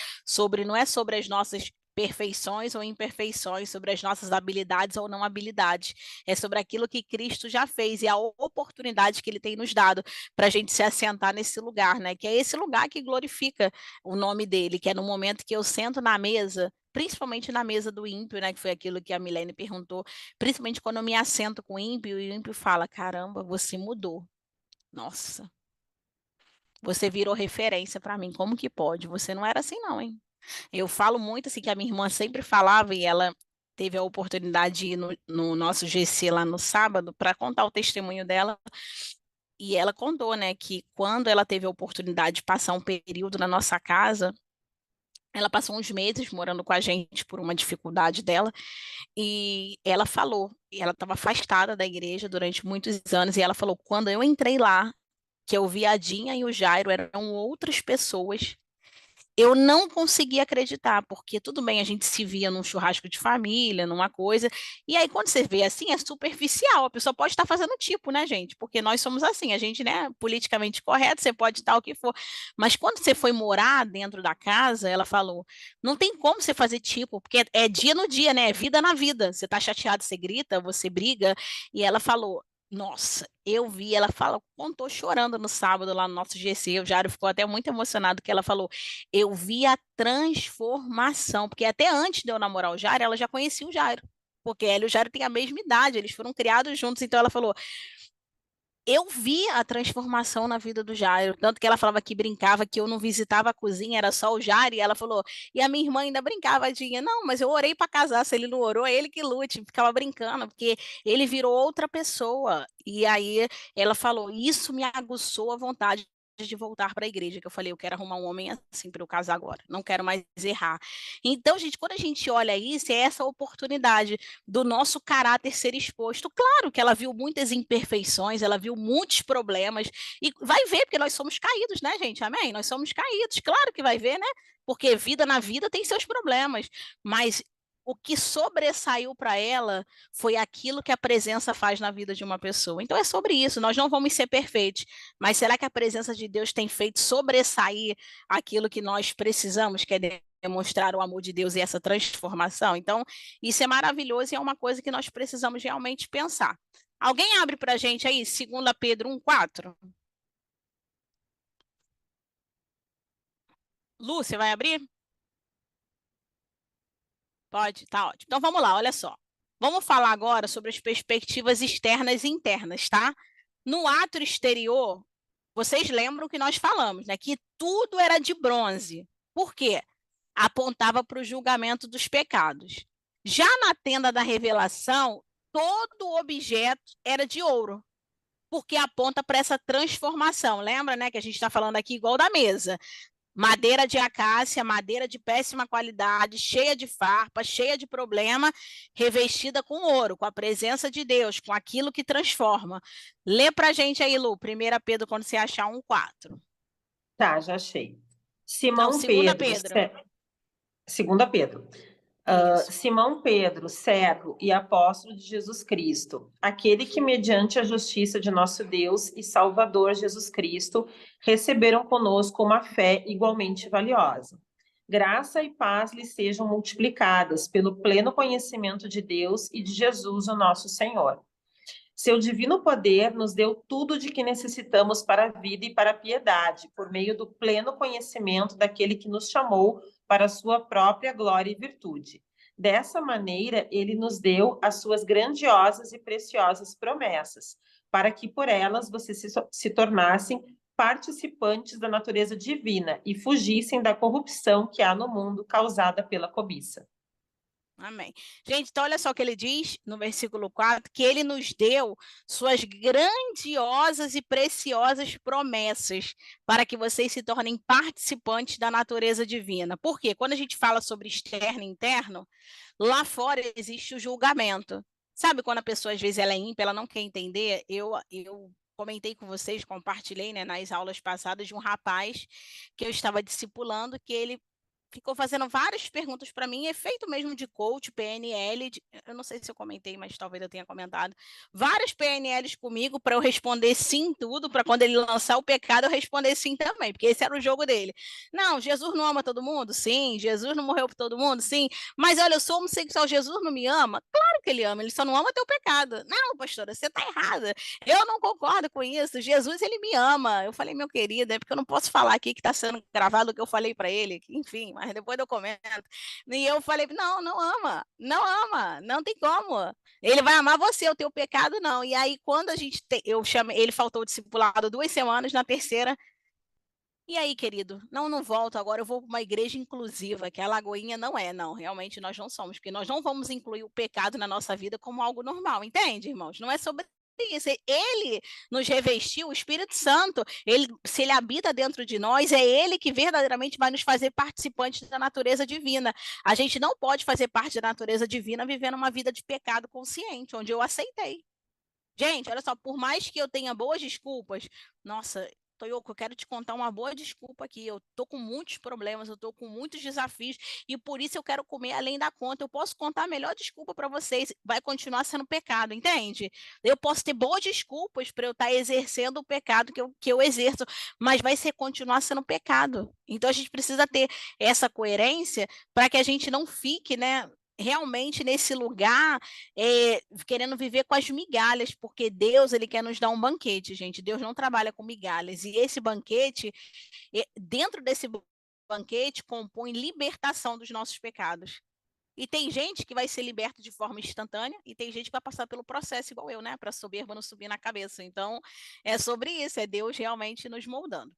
não é sobre as nossas perfeições ou imperfeições, sobre as nossas habilidades ou não habilidades. É sobre aquilo que Cristo já fez e a oportunidade que ele tem nos dado para a gente se assentar nesse lugar, né? Que é esse lugar que glorifica o nome dele, que é no momento que eu sento na mesa, principalmente na mesa do ímpio, né? Que foi aquilo que a Milene perguntou, principalmente quando eu me assento com o ímpio e o ímpio fala: caramba, você mudou. Nossa, você virou referência para mim. Como que pode? Você não era assim, não, hein? Eu falo muito assim que a minha irmã sempre falava e ela teve a oportunidade de ir no nosso GC lá no sábado para contar o testemunho dela. E ela contou, né, que quando ela teve a oportunidade de passar um período na nossa casa, ela passou uns meses morando com a gente por uma dificuldade dela, e ela falou, e ela estava afastada da igreja durante muitos anos, e ela falou: quando eu entrei lá, que eu vi a Dinha e o Jairo, eram outras pessoas. Eu não conseguia acreditar, porque tudo bem, a gente se via num churrasco de família, numa coisa, e aí quando você vê assim, é superficial, a pessoa pode estar fazendo tipo, né, gente? Porque nós somos assim, a gente, né, politicamente correto, você pode estar o que for, mas quando você foi morar dentro da casa, ela falou, não tem como você fazer tipo, porque é dia no dia, né, é vida na vida, você tá chateado, você grita, você briga, e ela falou, nossa, eu vi, ela fala, contou chorando no sábado lá no nosso GC, o Jário ficou até muito emocionado, que ela falou, eu vi a transformação, porque até antes de eu namorar o Jairo, ela já conhecia o Jairo, porque ela e o Jairo têm a mesma idade, eles foram criados juntos, então ela falou, eu vi a transformação na vida do Jairo, tanto que ela falava que brincava que eu não visitava a cozinha, era só o Jairo, e ela falou, e a minha irmã ainda brincava, Dinha, não, mas eu orei para casar, se ele não orou, é ele que lute, ficava brincando, porque ele virou outra pessoa, e aí ela falou, isso me aguçou a vontade de voltar para a igreja, que eu falei, eu quero arrumar um homem assim para eu casar agora, não quero mais errar. Então, gente, quando a gente olha isso, é essa oportunidade do nosso caráter ser exposto. Claro que ela viu muitas imperfeições, ela viu muitos problemas, e vai ver, porque nós somos caídos, né, gente? Amém? Nós somos caídos, claro que vai ver, né? Porque vida na vida tem seus problemas, mas o que sobressaiu para ela foi aquilo que a presença faz na vida de uma pessoa. Então é sobre isso, nós não vamos ser perfeitos, mas será que a presença de Deus tem feito sobressair aquilo que nós precisamos, que é demonstrar o amor de Deus e essa transformação? Então, isso é maravilhoso e é uma coisa que nós precisamos realmente pensar. Alguém abre para a gente aí, 2 Pedro 1,4? Lu, você vai abrir? Pode, tá ótimo. Então vamos lá, olha só. Vamos falar agora sobre as perspectivas externas e internas, tá? No ato exterior, vocês lembram que nós falamos, né? Que tudo era de bronze. Por quê? Apontava para o julgamento dos pecados. Já na tenda da revelação, todo objeto era de ouro, porque aponta para essa transformação. Lembra, né, que a gente está falando aqui igual da mesa. Madeira de acácia, madeira de péssima qualidade, cheia de farpa, cheia de problema, revestida com ouro, com a presença de Deus, com aquilo que transforma. Lê pra gente aí, Lu, 1 Pedro, quando você achar 1,4. Tá, já achei. Não, Simão 2 Pedro, Pedro. segunda Pedro. Isso. Simão Pedro, servo e apóstolo de Jesus Cristo, aquele que, mediante a justiça de nosso Deus e Salvador Jesus Cristo, receberam conosco uma fé igualmente valiosa. Graça e paz lhes sejam multiplicadas pelo pleno conhecimento de Deus e de Jesus, o nosso Senhor. Seu divino poder nos deu tudo de que necessitamos para a vida e para a piedade, por meio do pleno conhecimento daquele que nos chamou para a sua própria glória e virtude. Dessa maneira, ele nos deu as suas grandiosas e preciosas promessas, para que por elas vocês se tornassem participantes da natureza divina e fugissem da corrupção que há no mundo causada pela cobiça. Amém. Gente, então olha só o que ele diz no versículo 4, que ele nos deu suas grandiosas e preciosas promessas para que vocês se tornem participantes da natureza divina. Por quê? Quando a gente fala sobre externo e interno, lá fora existe o julgamento. Sabe quando a pessoa às vezes ela é ímpia, ela não quer entender? Eu comentei com vocês, compartilhei, né, nas aulas passadas de um rapaz que eu estava discipulando, que ele ficou fazendo várias perguntas para mim, efeito mesmo de coach, PNL, eu não sei se eu comentei, mas talvez eu tenha comentado, várias PNLs comigo para eu responder sim tudo, para quando ele lançar o pecado eu responder sim também, porque esse era o jogo dele. Não, Jesus não ama todo mundo? Sim. Jesus não morreu por todo mundo? Sim. Mas olha, eu sou homossexual, Jesus não me ama? Claro que ele ama, ele só não ama teu pecado. Não, pastora, você está errada. Eu não concordo com isso. Jesus, ele me ama. Eu falei, meu querido, é porque eu não posso falar aqui que está sendo gravado o que eu falei para ele, enfim, mas depois eu comento. E eu falei, não, não ama, não ama, não tem como. Ele vai amar você, o teu pecado não. E aí, quando a gente eu chamei, ele faltou o discipulado 2 semanas, na terceira. E aí, querido? Não, não volto agora, eu vou para uma igreja inclusiva, que a Lagoinha não é, não, realmente nós não somos, porque nós não vamos incluir o pecado na nossa vida como algo normal, entende, irmãos? Não é sobre isso. Ele nos revestiu, o Espírito Santo, se ele habita dentro de nós, é ele que verdadeiramente vai nos fazer participantes da natureza divina. A gente não pode fazer parte da natureza divina vivendo uma vida de pecado consciente, onde eu aceitei. Gente, olha só, por mais que eu tenha boas desculpas, nossa, Toyoko, eu quero te contar uma boa desculpa aqui. Eu tô com muitos problemas, eu tô com muitos desafios e por isso eu quero comer além da conta. Eu posso contar a melhor desculpa para vocês, vai continuar sendo pecado, entende? Eu posso ter boas desculpas para eu estar exercendo o pecado que eu exerço, mas vai continuar sendo pecado. Então a gente precisa ter essa coerência para que a gente não fique, né, realmente nesse lugar, querendo viver com as migalhas, porque Deus, ele quer nos dar um banquete, gente. Deus não trabalha com migalhas. E esse banquete, dentro desse banquete, compõe libertação dos nossos pecados. E tem gente que vai ser liberta de forma instantânea e tem gente que vai passar pelo processo igual eu, né? Para soberba não subir na cabeça. Então, é sobre isso, é Deus realmente nos moldando.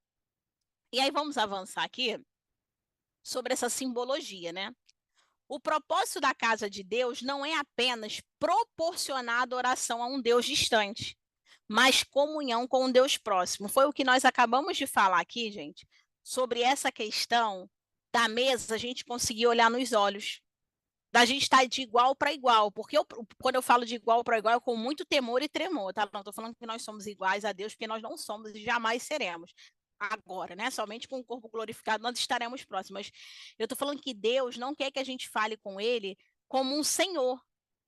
E aí vamos avançar aqui sobre essa simbologia, né? O propósito da casa de Deus não é apenas proporcionar adoração a um Deus distante, mas comunhão com um Deus próximo. Foi o que nós acabamos de falar aqui, gente, sobre essa questão da mesa, a gente conseguir olhar nos olhos, da gente estar de igual para igual, porque quando eu falo de igual para igual, é com muito temor e tremor, tá? Não estou falando que nós somos iguais a Deus, porque nós não somos e jamais seremos. Agora, né? Somente com o corpo glorificado nós estaremos próximos. Mas eu estou falando que Deus não quer que a gente fale com Ele como um Senhor.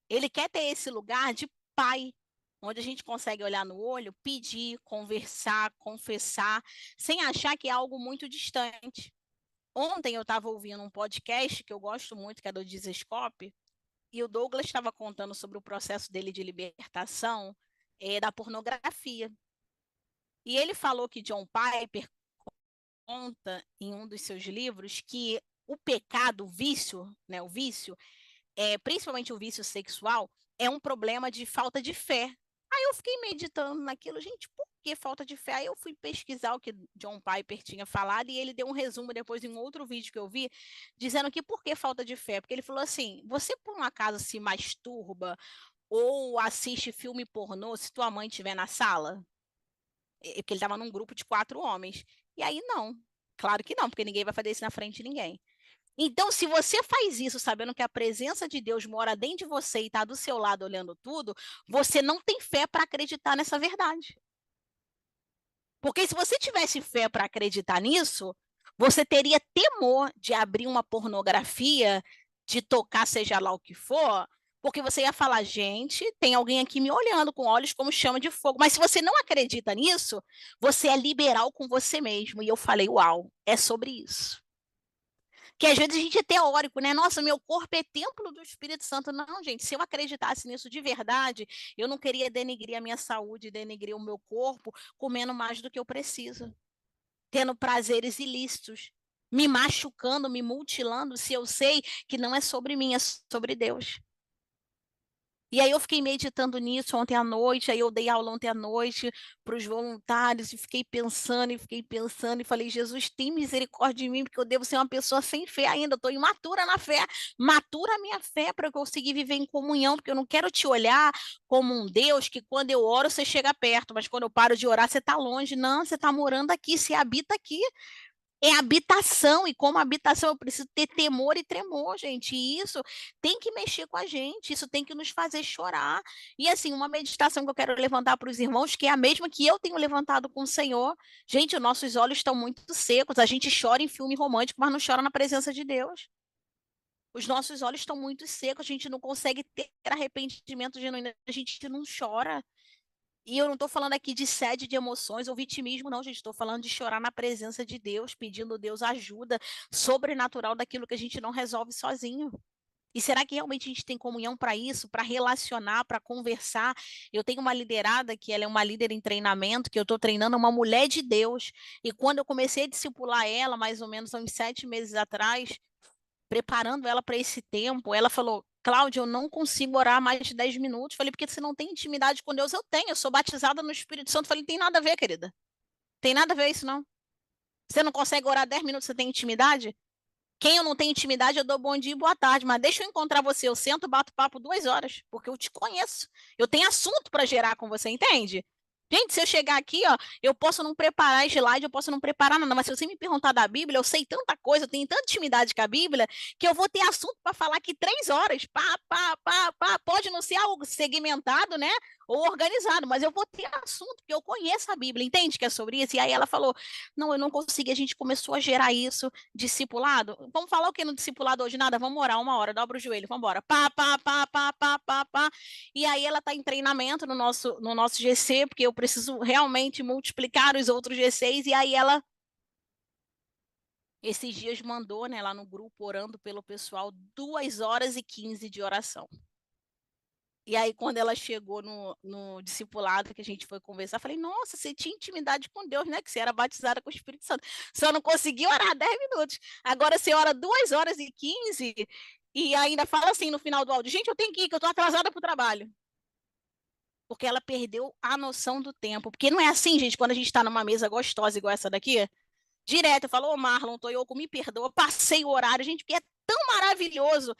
Ele quer ter esse lugar de Pai, onde a gente consegue olhar no olho, pedir, conversar, confessar, sem achar que é algo muito distante. Ontem eu estava ouvindo um podcast que eu gosto muito, que é do Dizescope, e o Douglas estava contando sobre o processo dele de libertação da pornografia. E ele falou que John Piper conta em um dos seus livros que o pecado, o vício, né, o vício, principalmente o vício sexual, é um problema de falta de fé. Aí eu fiquei meditando naquilo, gente, por que falta de fé? Aí eu fui pesquisar o que John Piper tinha falado e ele deu um resumo depois em um outro vídeo que eu vi, dizendo que por que falta de fé? Porque ele falou assim, você por um acaso se masturba ou assiste filme pornô se tua mãe estiver na sala? Porque ele estava num grupo de 4 homens. E aí não, claro que não, porque ninguém vai fazer isso na frente de ninguém. Então, se você faz isso sabendo que a presença de Deus mora dentro de você e está do seu lado olhando tudo, você não tem fé para acreditar nessa verdade. Porque se você tivesse fé para acreditar nisso, você teria temor de abrir uma pornografia, de tocar seja lá o que for, porque você ia falar, gente, tem alguém aqui me olhando com olhos como chama de fogo. Mas se você não acredita nisso, você é liberal com você mesmo. E eu falei, uau, é sobre isso. Que às vezes a gente é teórico, né? Nossa, meu corpo é templo do Espírito Santo. Não, gente, se eu acreditasse nisso de verdade, eu não queria denegrir a minha saúde, denegrir o meu corpo, comendo mais do que eu preciso, tendo prazeres ilícitos, me machucando, me mutilando, se eu sei que não é sobre mim, é sobre Deus. E aí eu fiquei meditando nisso ontem à noite, aí eu dei aula ontem à noite para os voluntários e fiquei pensando e falei, Jesus, tem misericórdia de mim, porque eu devo ser uma pessoa sem fé ainda, eu estou imatura na fé, matura a minha fé para eu conseguir viver em comunhão, porque eu não quero te olhar como um Deus que quando eu oro você chega perto, mas quando eu paro de orar você está longe. Não, você está morando aqui, você habita aqui. É habitação, e como habitação eu preciso ter temor e tremor, gente. E isso tem que mexer com a gente, isso tem que nos fazer chorar. E assim, uma meditação que eu quero levantar para os irmãos, que é a mesma que eu tenho levantado com o Senhor. Gente, os nossos olhos estão muito secos, a gente chora em filme romântico, mas não chora na presença de Deus. Os nossos olhos estão muito secos, a gente não consegue ter arrependimento genuíno, a gente não chora. E eu não estou falando aqui de sede de emoções ou vitimismo, não, gente. Estou falando de chorar na presença de Deus, pedindo a Deus ajuda sobrenatural daquilo que a gente não resolve sozinho. E será que realmente a gente tem comunhão para isso, para relacionar, para conversar? Eu tenho uma liderada que ela é uma líder em treinamento, que eu estou treinando uma mulher de Deus. E quando eu comecei a discipular ela, mais ou menos há uns 7 meses atrás, preparando ela para esse tempo, ela falou: Cláudia, eu não consigo orar mais de 10 minutos. Falei, porque você não tem intimidade com Deus? Eu tenho, eu sou batizada no Espírito Santo. Falei, tem nada a ver, querida. Tem nada a ver isso, não. Você não consegue orar 10 minutos, você tem intimidade? Quem eu não tenho intimidade, eu dou bom dia e boa tarde, mas deixa eu encontrar você, eu sento, bato papo 2 horas, porque eu te conheço. Eu tenho assunto para gerar com você, entende? Gente, se eu chegar aqui, ó, eu posso não preparar slide, eu posso não preparar nada, mas se você me perguntar da Bíblia, eu sei tanta coisa, eu tenho tanta intimidade com a Bíblia, que eu vou ter assunto para falar aqui 3 horas. Pá. Pode não ser algo segmentado, né? Ou organizado, mas eu vou ter assunto, porque eu conheço a Bíblia, entende que é sobre isso? E aí ela falou: não, eu não consegui, a gente começou a gerar isso, discipulado. Vamos falar o que no discipulado hoje? Nada, vamos orar 1 hora, dobra o joelho, vamos embora. Pá. E aí ela está em treinamento no nosso GC, porque eu preciso realmente multiplicar os outros GCs, e aí ela esses dias mandou, né, lá no grupo, orando pelo pessoal, 2h15 de oração. E aí, quando ela chegou no discipulado, que a gente foi conversar, falei, nossa, você tinha intimidade com Deus, né? Que você era batizada com o Espírito Santo. Só não conseguiu orar 10 minutos. Agora você ora 2h15 e ainda fala assim no final do áudio, gente, eu tenho que ir, que eu tô atrasada pro trabalho. Porque ela perdeu a noção do tempo. Porque não é assim, gente, quando a gente tá numa mesa gostosa igual essa daqui, direto, eu falo, ô Marlon, Toyoko, me perdoa, passei o horário, gente, porque é tão maravilhoso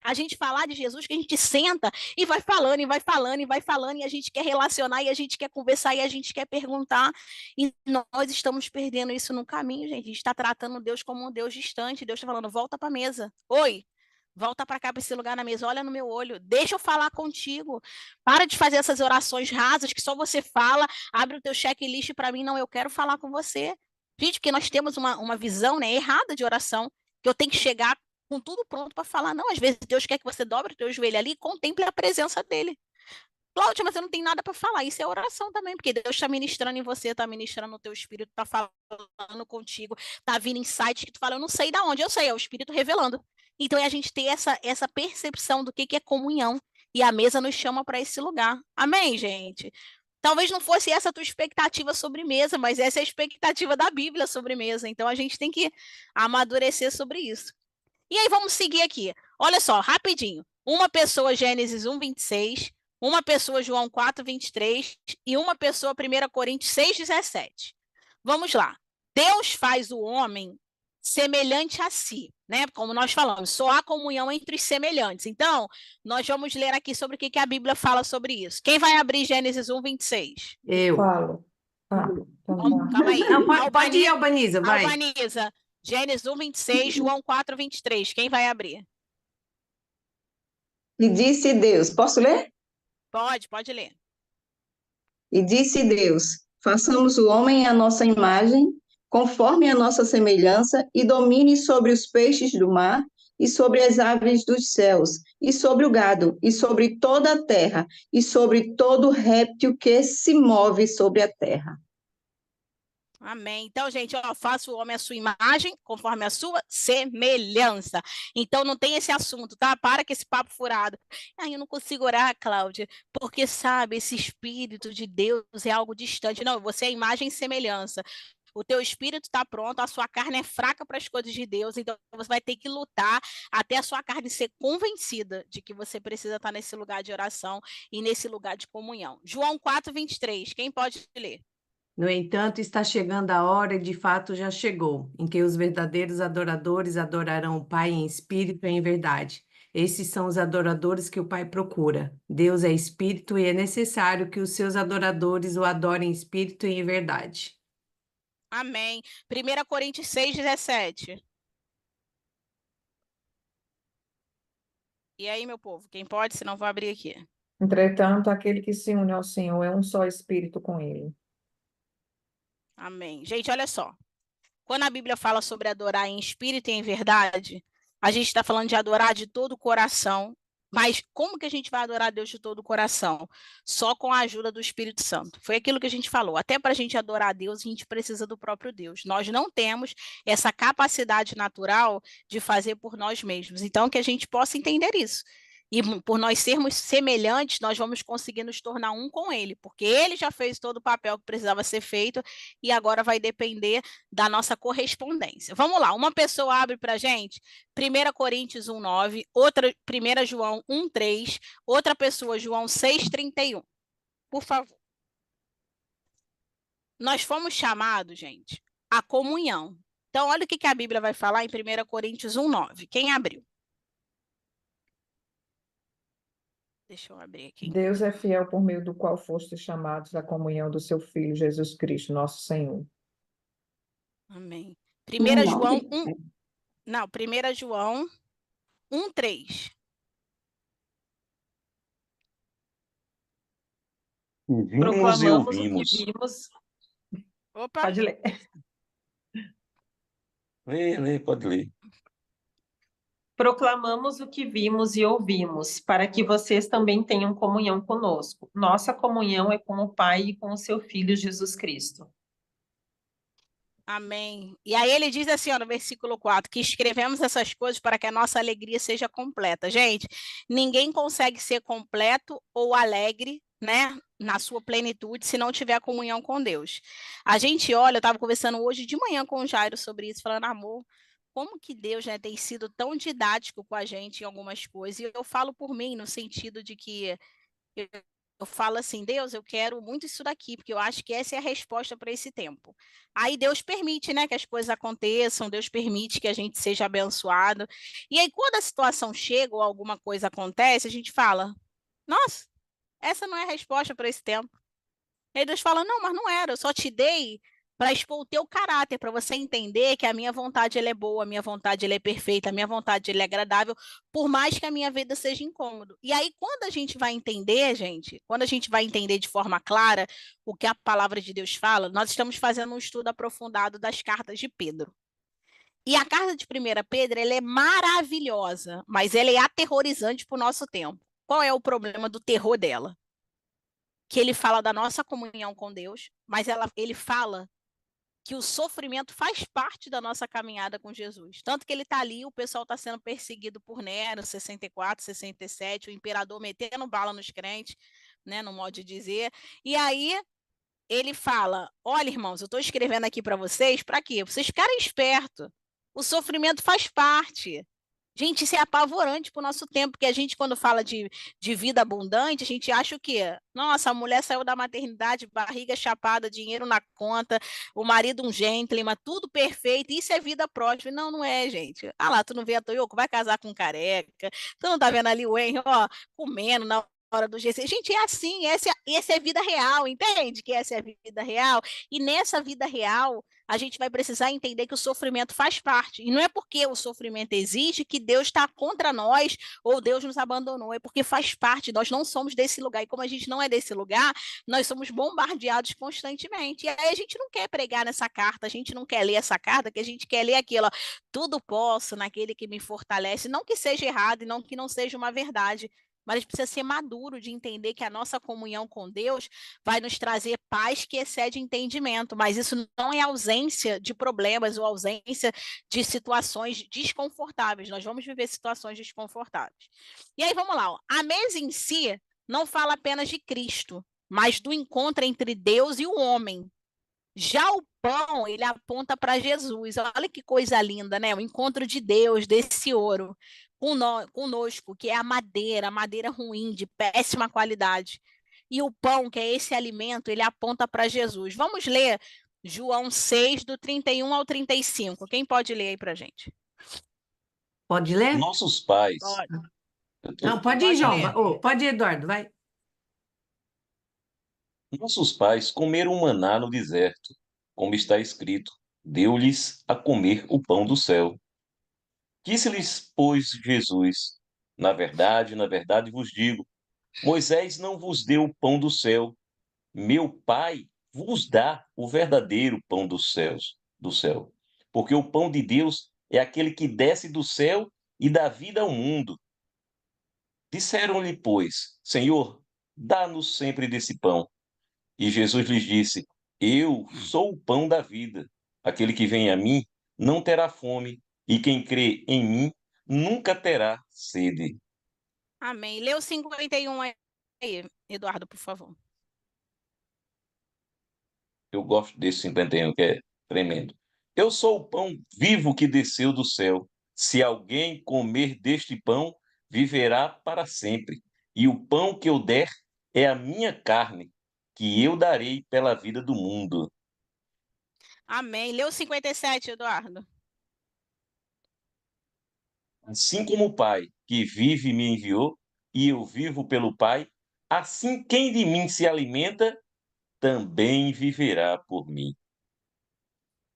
a gente falar de Jesus, que a gente senta e vai falando, e vai falando, e vai falando, e a gente quer relacionar, e a gente quer conversar, e a gente quer perguntar, e nós estamos perdendo isso no caminho, gente. A gente está tratando Deus como um Deus distante. Deus está falando, volta para a mesa. Oi, volta para cá, para esse lugar na mesa, olha no meu olho, deixa eu falar contigo. Para de fazer essas orações rasas que só você fala, abre o teu checklist para mim, não, eu quero falar com você. Gente, porque nós temos uma visão, né, errada de oração, que eu tenho que chegar com tudo pronto para falar. Não, às vezes Deus quer que você dobre o teu joelho ali e contemple a presença dele. Cláudia, mas eu não tenho nada para falar. Isso é oração também, porque Deus está ministrando em você, está ministrando no teu espírito, está falando contigo, está vindo insight que tu fala, eu não sei de onde, eu sei, é o Espírito revelando. Então é a gente ter essa percepção do que é comunhão, e a mesa nos chama para esse lugar. Amém, gente? Talvez não fosse essa a tua expectativa sobre mesa, mas essa é a expectativa da Bíblia sobre mesa. Então a gente tem que amadurecer sobre isso. E aí vamos seguir aqui. Olha só, rapidinho. Uma pessoa Gênesis 1:26, uma pessoa João 4:23 e uma pessoa 1 Coríntios 6:17. Vamos lá. Deus faz o homem semelhante a si, né? Como nós falamos, só há comunhão entre os semelhantes. Então, nós vamos ler aqui sobre o que a Bíblia fala sobre isso. Quem vai abrir Gênesis 1:26? Eu. Falo. Então Calma aí. Não, pode ir, Albaniza, vai. Albaniza. Gênesis 1:26, João 4:23. Quem vai abrir? E disse Deus, posso ler? Pode ler. E disse Deus, façamos o homem à nossa imagem, conforme a nossa semelhança, e domine sobre os peixes do mar, e sobre as aves dos céus, e sobre o gado, e sobre toda a terra, e sobre todo réptil que se move sobre a terra. Amém. Então, gente, ó, faça o homem à sua imagem, conforme a sua semelhança. Então, não tem esse assunto, tá? Para com esse papo furado. Eu não consigo orar, Cláudia, porque, sabe, esse espírito de Deus é algo distante. Não, você é imagem e semelhança. O teu espírito está pronto, a sua carne é fraca para as coisas de Deus, então você vai ter que lutar até a sua carne ser convencida de que você precisa estar nesse lugar de oração e nesse lugar de comunhão. João 4:23, quem pode ler? No entanto, está chegando a hora, e de fato já chegou, em que os verdadeiros adoradores adorarão o Pai em espírito e em verdade. Esses são os adoradores que o Pai procura. Deus é espírito e é necessário que os seus adoradores o adorem em espírito e em verdade. Amém. 1 Coríntios 6:17. E aí, meu povo, quem pode, senão vou abrir aqui. Entretanto, aquele que se une ao Senhor é um só espírito com ele. Amém. Gente, olha só. Quando a Bíblia fala sobre adorar em espírito e em verdade, a gente está falando de adorar de todo o coração. Mas como que a gente vai adorar a Deus de todo o coração? Só com a ajuda do Espírito Santo. Foi aquilo que a gente falou. Até para a gente adorar a Deus, a gente precisa do próprio Deus. Nós não temos essa capacidade natural de fazer por nós mesmos. Então, que a gente possa entender isso. E por nós sermos semelhantes, nós vamos conseguir nos tornar um com Ele, porque Ele já fez todo o papel que precisava ser feito e agora vai depender da nossa correspondência. Vamos lá, uma pessoa abre para a gente 1 Coríntios 1:9, outra 1 João 1:3, outra pessoa João 6:31. Por favor. Nós fomos chamados, gente, à comunhão. Então, olha o que a Bíblia vai falar em 1 Coríntios 1:9. Quem abriu? Deixa eu abrir aqui. Deus é fiel por meio do qual fostes chamados à comunhão do seu Filho Jesus Cristo, nosso Senhor. Amém. 1 1:9. João 1. Não, 1 João 1:3. Vimos e Proclamamos o que ouvimos. vimos. Opa, Pode ler. Lê, pode ler. Proclamamos o que vimos e ouvimos, para que vocês também tenham comunhão conosco. Nossa comunhão é com o Pai e com o seu Filho Jesus Cristo. amém. E aí ele diz assim, ó, no versículo 4, que escrevemos essas coisas para que a nossa alegria seja completa. Gente, ninguém consegue ser completo ou alegre, né, na sua plenitude, se não tiver comunhão com Deus. A gente olha, eu estava conversando hoje de manhã com o Jairo sobre isso, falando, amor, como que Deus, né, tem sido tão didático com a gente em algumas coisas. E eu falo por mim, no sentido de que eu falo assim, Deus, eu quero muito isso daqui, porque eu acho que essa é a resposta para esse tempo. Aí Deus permite, né, que as coisas aconteçam, Deus permite que a gente seja abençoado. E aí, quando a situação chega ou alguma coisa acontece, a gente fala, nossa, essa não é a resposta para esse tempo. E aí Deus fala, não, mas não era, eu só te dei para expor o teu caráter, para você entender que a minha vontade ela é boa, a minha vontade ela é perfeita, a minha vontade ela é agradável, por mais que a minha vida seja incômodo. E aí, quando a gente vai entender, gente, quando a gente vai entender de forma clara o que a palavra de Deus fala, nós estamos fazendo um estudo aprofundado das cartas de Pedro. E a carta de 1 Pedro, ela é maravilhosa, mas ela é aterrorizante para o nosso tempo. Qual é o problema do terror dela? Que ele fala da nossa comunhão com Deus, mas ele fala que o sofrimento faz parte da nossa caminhada com Jesus. Tanto que ele está ali, o pessoal está sendo perseguido por Nero, 64, 67, o imperador metendo bala nos crentes, né, no modo de dizer. E aí ele fala, olha, irmãos, eu estou escrevendo aqui para vocês, para quê? Vocês ficarem espertos. O sofrimento faz parte. Gente, isso é apavorante para o nosso tempo, porque a gente, quando fala de vida abundante, a gente acha o quê? Nossa, a mulher saiu da maternidade, barriga chapada, dinheiro na conta, o marido um gentleman, tudo perfeito, isso é vida próspera. Não, não é, gente. Ah lá, tu não vê a Toyoko, vai casar com um careca, tu não tá vendo ali o Henry, ó, comendo na hora do GC. Gente, é assim, essa é vida real, entende? Que essa é a vida real. E nessa vida real, a gente vai precisar entender que o sofrimento faz parte. E não é porque o sofrimento existe que Deus está contra nós ou Deus nos abandonou. É porque faz parte. Nós não somos desse lugar. E como a gente não é desse lugar, nós somos bombardeados constantemente. E aí a gente não quer pregar nessa carta, a gente não quer ler essa carta, que a gente quer ler aquilo, ó, tudo posso naquele que me fortalece. Não que seja errado e não que não seja uma verdade, mas a gente precisa ser maduro de entender que a nossa comunhão com Deus vai nos trazer paz que excede entendimento, mas isso não é ausência de problemas ou ausência de situações desconfortáveis. Nós vamos viver situações desconfortáveis. E aí, vamos lá. Ó. A mesa em si não fala apenas de Cristo, mas do encontro entre Deus e o homem. Já o pão, ele aponta para Jesus. Olha que coisa linda, né? O encontro de Deus, desse ouro, conosco, que é a madeira ruim, de péssima qualidade. E o pão, que é esse alimento, ele aponta para Jesus. Vamos ler João 6, do 31 ao 35. Quem pode ler aí para a gente? Pode ler? Nossos pais. Pode. Não, pode ir, Pode João. ler. Pode ir, Eduardo, vai. Nossos pais comeram maná no deserto como está escrito: deu-lhes a comer o pão do céu. Disse-lhes, pois, Jesus: na verdade vos digo, Moisés não vos deu o pão do céu, meu Pai vos dá o verdadeiro pão dos céus, do céu. Porque o pão de Deus é aquele que desce do céu e dá vida ao mundo. Disseram-lhe, pois, Senhor, dá-nos sempre desse pão. E Jesus lhes disse: eu sou o pão da vida. Aquele que vem a mim não terá fome, e quem crê em mim nunca terá sede. Amém. Lê o 51 aí, Eduardo, por favor. Eu gosto desse 51, que é tremendo. Eu sou o pão vivo que desceu do céu. Se alguém comer deste pão, viverá para sempre. E o pão que eu der é a minha carne, que eu darei pela vida do mundo. Amém. Lê o 57, Eduardo. Assim como o Pai que vive me enviou, e eu vivo pelo Pai, assim quem de mim se alimenta, também viverá por mim.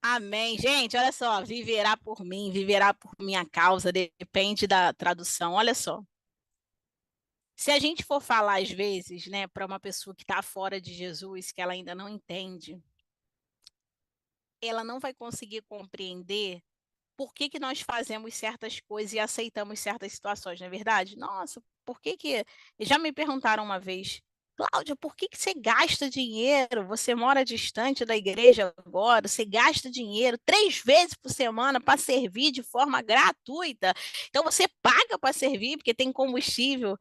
Amém. Gente, olha só, viverá por mim, viverá por minha causa, depende da tradução. Olha só. Se a gente for falar às vezes, né, para uma pessoa que está fora de Jesus, que ela ainda não entende, ela não vai conseguir compreender por que que nós fazemos certas coisas e aceitamos certas situações, não é verdade? Nossa, por que que... Já me perguntaram uma vez, Cláudia, por que que você gasta dinheiro? Você mora distante da igreja agora, você gasta dinheiro 3 vezes por semana para servir de forma gratuita. Então você paga para servir porque tem combustível.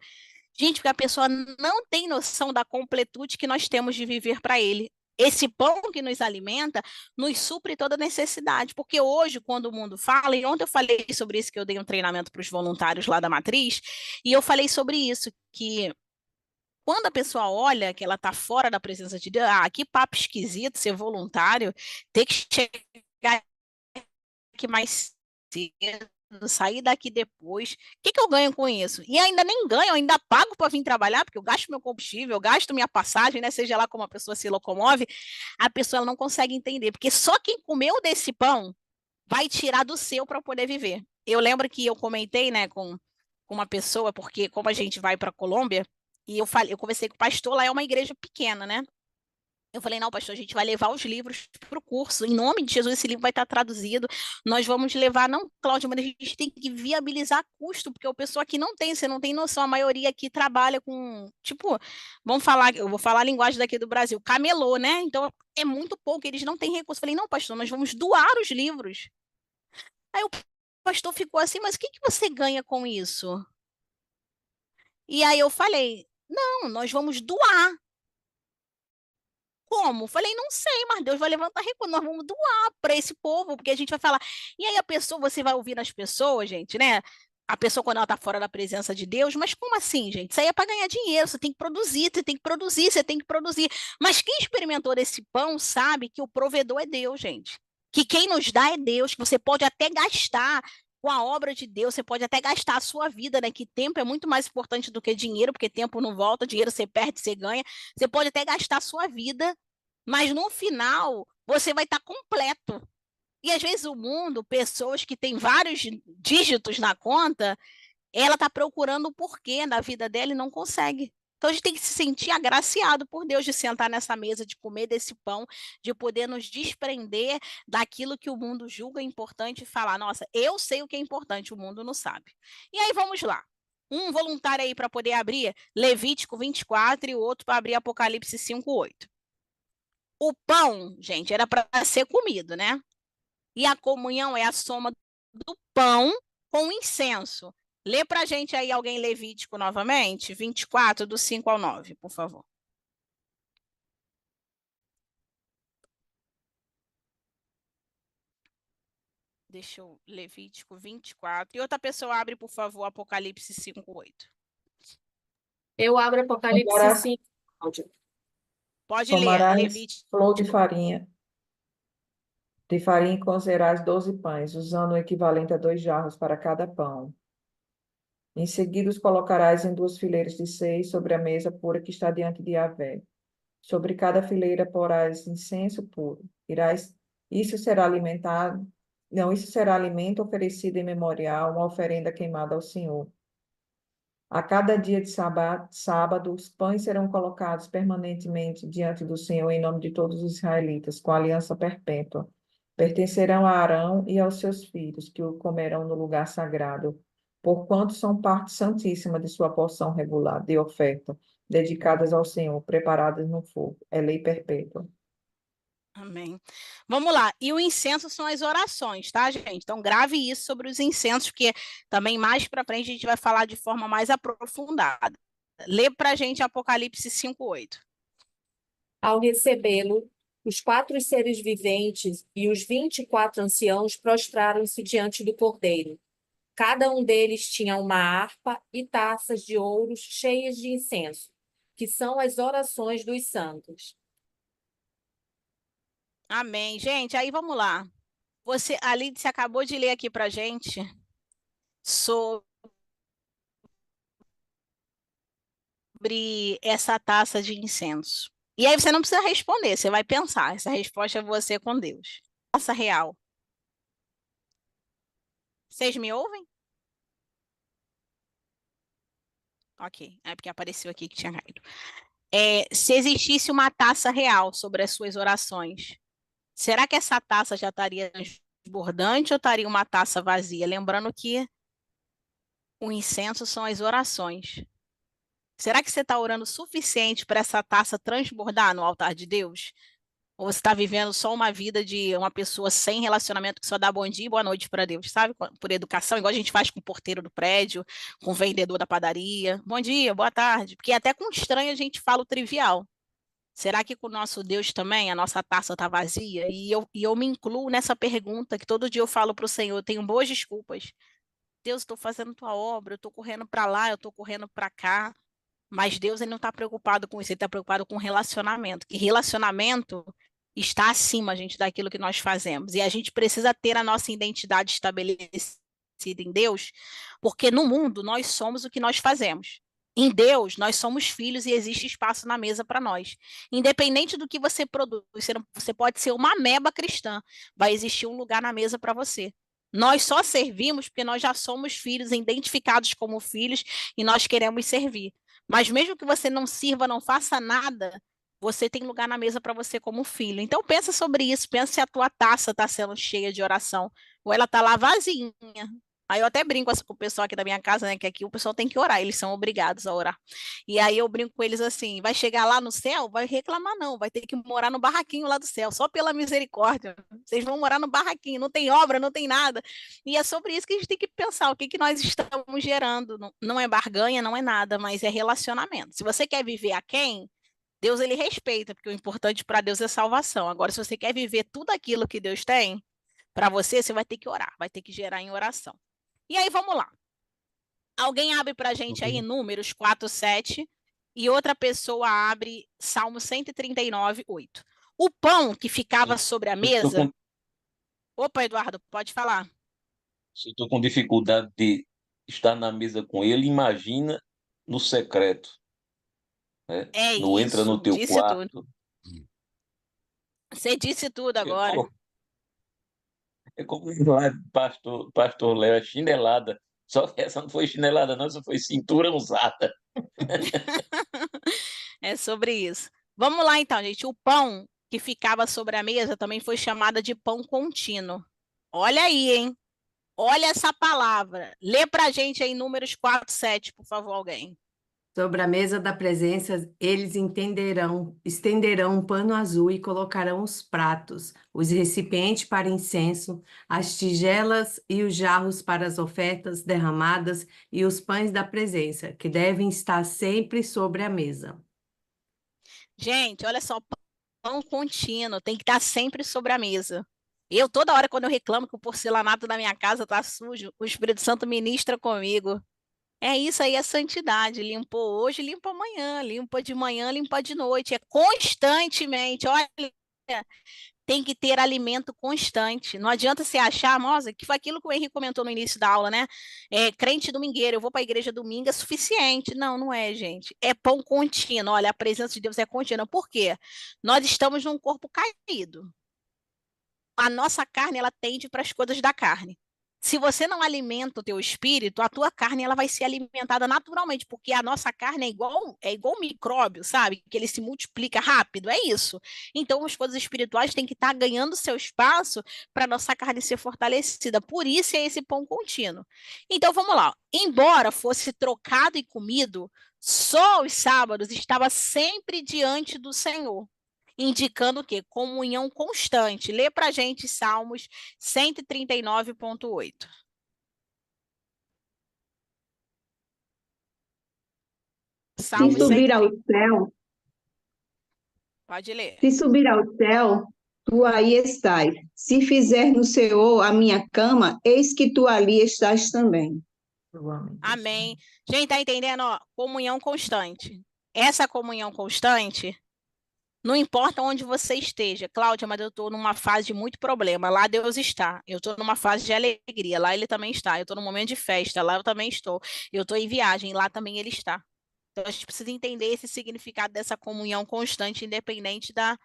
Gente, porque a pessoa não tem noção da completude que nós temos de viver para ele. Esse pão que nos alimenta nos supre toda necessidade, porque hoje, quando o mundo fala, e ontem eu falei sobre isso, que eu dei um treinamento para os voluntários lá da Matriz, e eu falei sobre isso, que quando a pessoa olha que ela está fora da presença de Deus, que papo esquisito ser voluntário, ter que chegar aqui mais cedo, sair daqui depois. O que que eu ganho com isso? E ainda nem ganho, eu ainda pago para vir trabalhar, porque eu gasto meu combustível, eu gasto minha passagem, né? Seja lá como a pessoa se locomove, a pessoa ela não consegue entender, porque só quem comeu desse pão vai tirar do seu para poder viver. Eu lembro que eu comentei, né, com uma pessoa, porque como a gente vai para a Colômbia, e eu conversei com o pastor, lá é uma igreja pequena, né? Eu falei, não, pastor, a gente vai levar os livros para o curso. Em nome de Jesus, esse livro vai estar traduzido. Nós vamos levar, não, Cláudia, mas a gente tem que viabilizar custo, porque o pessoal aqui não tem, você não tem noção. A maioria aqui trabalha com, tipo, vamos falar, eu vou falar a linguagem daqui do Brasil, camelô, né? Então é muito pouco, eles não têm recurso. Eu falei, não, pastor, nós vamos doar os livros. Aí o pastor ficou assim, mas o que que você ganha com isso? E aí eu falei, não, nós vamos doar. Como? Falei, não sei, mas Deus vai levantar recursos, nós vamos doar para esse povo, porque a gente vai falar. E aí a pessoa, você vai ouvir nas pessoas, gente, né? A pessoa quando ela está fora da presença de Deus, mas como assim, gente? Isso aí é para ganhar dinheiro, você tem que produzir, você tem que produzir, você tem que produzir. Mas quem experimentou desse pão sabe que o provedor é Deus, gente. Que quem nos dá é Deus, que você pode até gastar com a obra de Deus, você pode até gastar a sua vida, né? Que tempo é muito mais importante do que dinheiro, porque tempo não volta, dinheiro você perde, você ganha. Você pode até gastar a sua vida, mas no final você vai estar completo. E às vezes o mundo, pessoas que têm vários dígitos na conta, ela está procurando o porquê da vida dela e não consegue. Então a gente tem que se sentir agraciado por Deus de sentar nessa mesa, de comer desse pão, de poder nos desprender daquilo que o mundo julga importante e falar, nossa, eu sei o que é importante, o mundo não sabe. E aí vamos lá. Um voluntário aí para poder abrir Levítico 24 e o outro para abrir Apocalipse 5:8. O pão, gente, era para ser comido, né? E a comunhão é a soma do pão com o incenso. Lê para a gente aí alguém Levítico novamente, 24, do 5 ao 9, por favor. Deixa eu, Levítico 24. E outra pessoa abre, por favor, Apocalipse 5:8. Eu abro Apocalipse Tomarás, 5, Cláudia. Pode ler, tomarás Levítico. flor de farinha e cozerás 12 pães, usando o equivalente a 2 jarros para cada pão. Em seguida os colocarás em 2 fileiras de 6 sobre a mesa pura que está diante de Yahvé. Sobre cada fileira porás incenso puro. Irás, isso será alimentado, não, isso será alimento oferecido em memorial, uma oferenda queimada ao Senhor. A cada dia de sábado, os pães serão colocados permanentemente diante do Senhor em nome de todos os israelitas, com aliança perpétua. Pertencerão a Arão e aos seus filhos, que o comerão no lugar sagrado, porquanto são parte santíssima de sua porção regular de oferta, dedicadas ao Senhor, preparadas no fogo. É lei perpétua. Amém. Vamos lá. E o incenso são as orações, tá, gente? Então, grave isso sobre os incensos, porque também mais para frente a gente vai falar de forma mais aprofundada. Lê para a gente Apocalipse 5:8. Ao recebê-lo, os 4 seres viventes e os 24 anciãos prostraram-se diante do Cordeiro. Cada um deles tinha uma harpa e taças de ouro cheias de incenso, que são as orações dos santos. Amém. Gente, aí vamos lá. A Lídice acabou de ler aqui para a gente sobre essa taça de incenso. E aí você não precisa responder, você vai pensar. Essa resposta é você com Deus. Taça real. Vocês me ouvem? Ok, é porque apareceu aqui que tinha caído. Se existisse uma taça real sobre as suas orações, será que essa taça já estaria transbordante ou estaria uma taça vazia? Lembrando que o incenso são as orações. Será que você está orando o suficiente para essa taça transbordar no altar de Deus? Ou você está vivendo só uma vida de uma pessoa sem relacionamento que só dá bom dia e boa noite para Deus, sabe? Por educação, igual a gente faz com o porteiro do prédio, com o vendedor da padaria. Bom dia, boa tarde. Porque até com estranho a gente fala o trivial. Será que com o nosso Deus também a nossa taça está vazia? E eu me incluo nessa pergunta que todo dia eu falo para o Senhor, eu tenho boas desculpas. Deus, estou fazendo tua obra, eu estou correndo para lá, eu estou correndo para cá. Mas Deus ele não está preocupado com isso, ele está preocupado com relacionamento. Que relacionamento está acima, gente, daquilo que nós fazemos. E a gente precisa ter a nossa identidade estabelecida em Deus, porque no mundo nós somos o que nós fazemos. Em Deus, nós somos filhos e existe espaço na mesa para nós. Independente do que você produz, você pode ser uma ameba cristã, vai existir um lugar na mesa para você. Nós só servimos porque nós já somos filhos, identificados como filhos, e nós queremos servir. Mas mesmo que você não sirva, não faça nada, você tem lugar na mesa para você como filho. Então pensa sobre isso, pensa se a tua taça está sendo cheia de oração, ou ela está lá vazinha. Aí eu até brinco com o pessoal aqui da minha casa, né, que aqui o pessoal tem que orar, eles são obrigados a orar. E aí eu brinco com eles assim, vai chegar lá no céu, vai reclamar não, vai ter que morar no barraquinho lá do céu, só pela misericórdia. Vocês vão morar no barraquinho, não tem obra, não tem nada. E é sobre isso que a gente tem que pensar, o que que nós estamos gerando. Não é barganha, não é nada, mas é relacionamento. Se você quer viver a quem, Deus ele respeita, porque o importante para Deus é salvação. Agora, se você quer viver tudo aquilo que Deus tem para você, você vai ter que orar, vai ter que gerar em oração. E aí, vamos lá. Alguém abre para a gente aí Números 4:7 e outra pessoa abre Salmo 139:8. O pão que ficava sobre a mesa... Opa, Eduardo, pode falar. Se eu estou com dificuldade de estar na mesa com ele, imagina no secreto, né? É Não entra isso, no teu disse quarto. tudo. Você disse tudo É agora. como, é como lá, pastor Léo, é chinelada. Só que essa não foi chinelada, não, essa foi cintura usada. É sobre isso. Vamos lá então, gente. O pão que ficava sobre a mesa também foi chamada de pão contínuo. Olha aí, hein? Olha essa palavra. Lê pra gente aí Números 4:7, por favor, alguém. Sobre a mesa da presença, eles estenderão um pano azul e colocarão os pratos, os recipientes para incenso, as tigelas e os jarros para as ofertas derramadas e os pães da presença, que devem estar sempre sobre a mesa. Gente, olha só, pão contínuo, tem que estar sempre sobre a mesa. Eu, toda hora, quando eu reclamo que o porcelanato da minha casa está sujo, o Espírito Santo ministra comigo. É isso aí, é santidade. Limpou hoje, limpa amanhã. Limpa de manhã, limpa de noite. É constantemente. Olha, tem que ter alimento constante. Não adianta você achar, nossa, que foi aquilo que o Henrique comentou no início da aula, né? Crente domingueiro, eu vou para a igreja domingo, é suficiente. Não, não é, gente. É pão contínuo. Olha, a presença de Deus é contínua. Por quê? Nós estamos num corpo caído. a nossa carne, ela tende para as coisas da carne. Se você não alimenta o teu espírito, a tua carne ela vai ser alimentada naturalmente, porque a nossa carne é igual micróbio, sabe? Que ele se multiplica rápido, é isso. Então, as coisas espirituais têm que estar ganhando seu espaço para a nossa carne ser fortalecida. Por isso é esse pão contínuo. Então, vamos lá. Embora fosse trocado e comido, só os sábados estava sempre diante do Senhor, indicando o quê? Comunhão constante. Lê para a gente Salmos 139,8. Se Salmos subir ao 130. céu, Pode ler. se subir ao céu, tu aí estás. Se fizer no Senhor a minha cama, eis que tu ali estás também. Amém. Gente, tá entendendo? Ó, comunhão constante. Essa comunhão constante, não importa onde você esteja. Cláudia, mas eu estou numa fase de muito problema. Lá Deus está. Eu estou numa fase de alegria. Lá Ele também está. Eu estou num momento de festa. Lá eu também estou. Eu estou em viagem. Lá também Ele está. Então a gente precisa entender esse significado dessa comunhão constante, independente da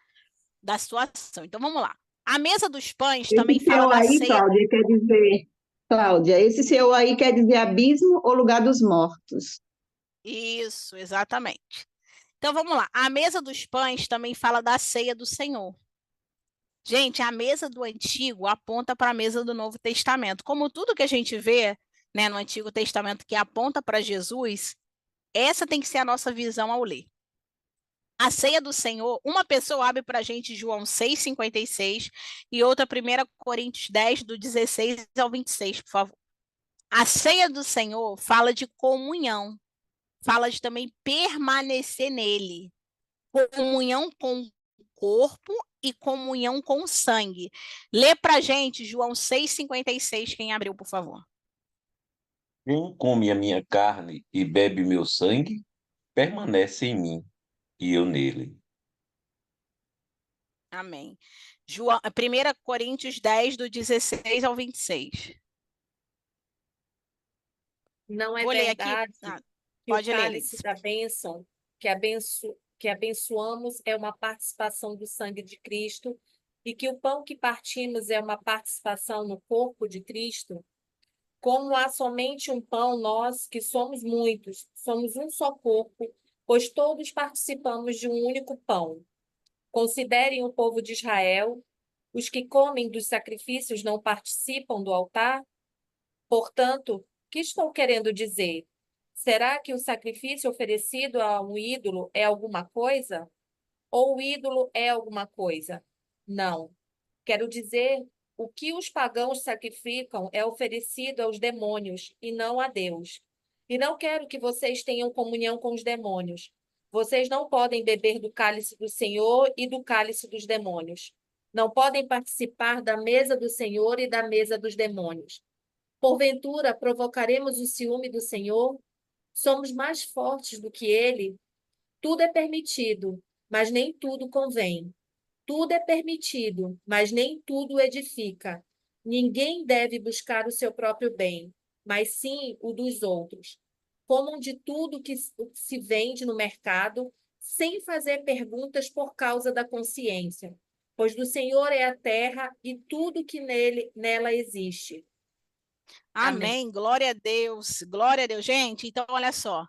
situação. Então vamos lá. A mesa dos pães também Esse fala Senhor da aí, ceia. Cláudia, esse Senhor aí quer dizer abismo ou lugar dos mortos. Isso, exatamente. Então vamos lá. A mesa dos pães também fala da ceia do Senhor. Gente, a mesa do Antigo aponta para a mesa do Novo Testamento. Como tudo que a gente vê, né, no Antigo Testamento que aponta para Jesus, essa tem que ser a nossa visão ao ler. A ceia do Senhor, uma pessoa abre para a gente João 6,56 e outra 1 Coríntios 10, do 16 ao 26, por favor. A ceia do Senhor fala de comunhão, fala de também permanecer nele. Comunhão com o corpo e comunhão com o sangue. Lê para a gente João 6,56, quem abriu, por favor. Quem come a minha carne e bebe meu sangue, permanece em mim e eu nele. Amém. 1 Coríntios 10, do 16 ao 26. Não é Vou ler aqui. verdade que o Pode ler, cálice Liz. da bênção que abençoamos é uma participação do sangue de Cristo e que o pão que partimos é uma participação no corpo de Cristo? Como há somente um pão, nós, que somos muitos, somos um só corpo, pois todos participamos de um único pão. Considerem o povo de Israel, os que comem dos sacrifícios não participam do altar? Portanto, o que estou querendo dizer? Será que o sacrifício oferecido a um ídolo é alguma coisa? Ou o ídolo é alguma coisa? Não. Quero dizer, o que os pagãos sacrificam é oferecido aos demônios e não a Deus. E não quero que vocês tenham comunhão com os demônios. Vocês não podem beber do cálice do Senhor e do cálice dos demônios. Não podem participar da mesa do Senhor e da mesa dos demônios. Porventura, provocaremos o ciúme do Senhor? Somos mais fortes do que ele? Tudo é permitido, mas nem tudo convém. Tudo é permitido, mas nem tudo edifica. Ninguém deve buscar o seu próprio bem, mas sim o dos outros. Comam de tudo que se vende no mercado, sem fazer perguntas por causa da consciência, pois do Senhor é a terra e tudo que nela existe. Amém. Amém. Glória a Deus. Glória a Deus. Gente, então olha só.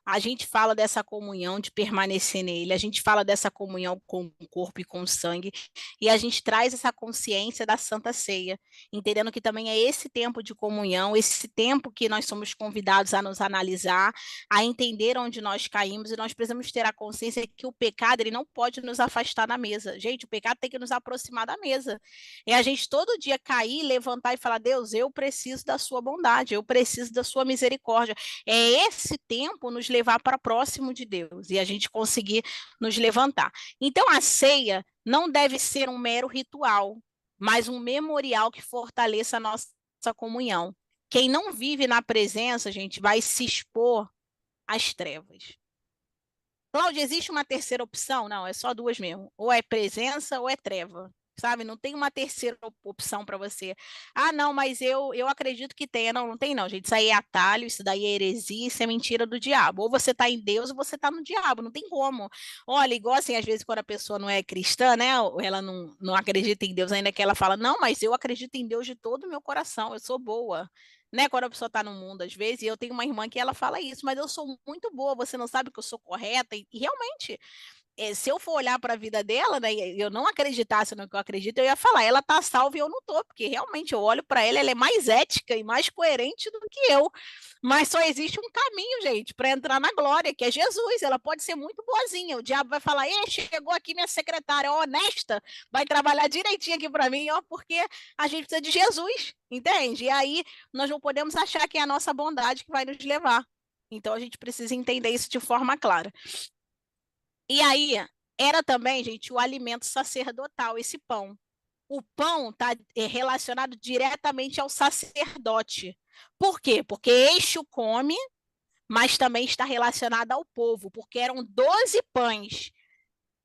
A gente fala dessa comunhão de permanecer nele, a gente fala dessa comunhão com o corpo e com o sangue, e a gente traz essa consciência da Santa Ceia, entendendo que também é esse tempo de comunhão, esse tempo que nós somos convidados a nos analisar, a entender onde nós caímos, e nós precisamos ter a consciência que o pecado ele não pode nos afastar da mesa. Gente, o pecado tem que nos aproximar da mesa. É a gente todo dia cair, levantar e falar: Deus, eu preciso da sua bondade, eu preciso da sua misericórdia. É esse tempo nos levar para próximo de Deus e a gente conseguir nos levantar. Então, a ceia não deve ser um mero ritual, mas um memorial que fortaleça a nossa comunhão. Quem não vive na presença, gente, vai se expor às trevas. Cláudia, existe uma terceira opção? Não, é só duas mesmo. Ou é presença ou é treva. sabe? Não tem uma terceira opção para você. Ah, não, mas eu acredito que tenha. Não, não tem não, gente. Isso aí é atalho, isso daí é heresia, isso é mentira do diabo. Ou você está em Deus ou você está no diabo, não tem como. Olha, igual assim, às vezes quando a pessoa não é cristã, né? Ou ela não acredita em Deus, ainda que ela fala, não, mas eu acredito em Deus de todo o meu coração, eu sou boa. Né, quando a pessoa está no mundo, às vezes, e eu tenho uma irmã que ela fala isso, mas eu sou muito boa, você não sabe que eu sou correta, e realmente se eu for olhar para a vida dela, né, e eu não acreditasse no que eu acredito, eu ia falar, ela tá salva e eu não tô, porque realmente eu olho para ela é mais ética e mais coerente do que eu. Mas só existe um caminho, gente, para entrar na glória, que é Jesus. Ela pode ser muito boazinha. O diabo vai falar: "Ei, chegou aqui minha secretária honesta, vai trabalhar direitinho aqui para mim, ó, porque a gente precisa de Jesus", entende? E aí nós não podemos achar que é a nossa bondade que vai nos levar. Então a gente precisa entender isso de forma clara. E aí, era também, gente, o alimento sacerdotal, esse pão. O pão está relacionado diretamente ao sacerdote. Por quê? Porque este o come, mas também está relacionado ao povo, porque eram 12 pães,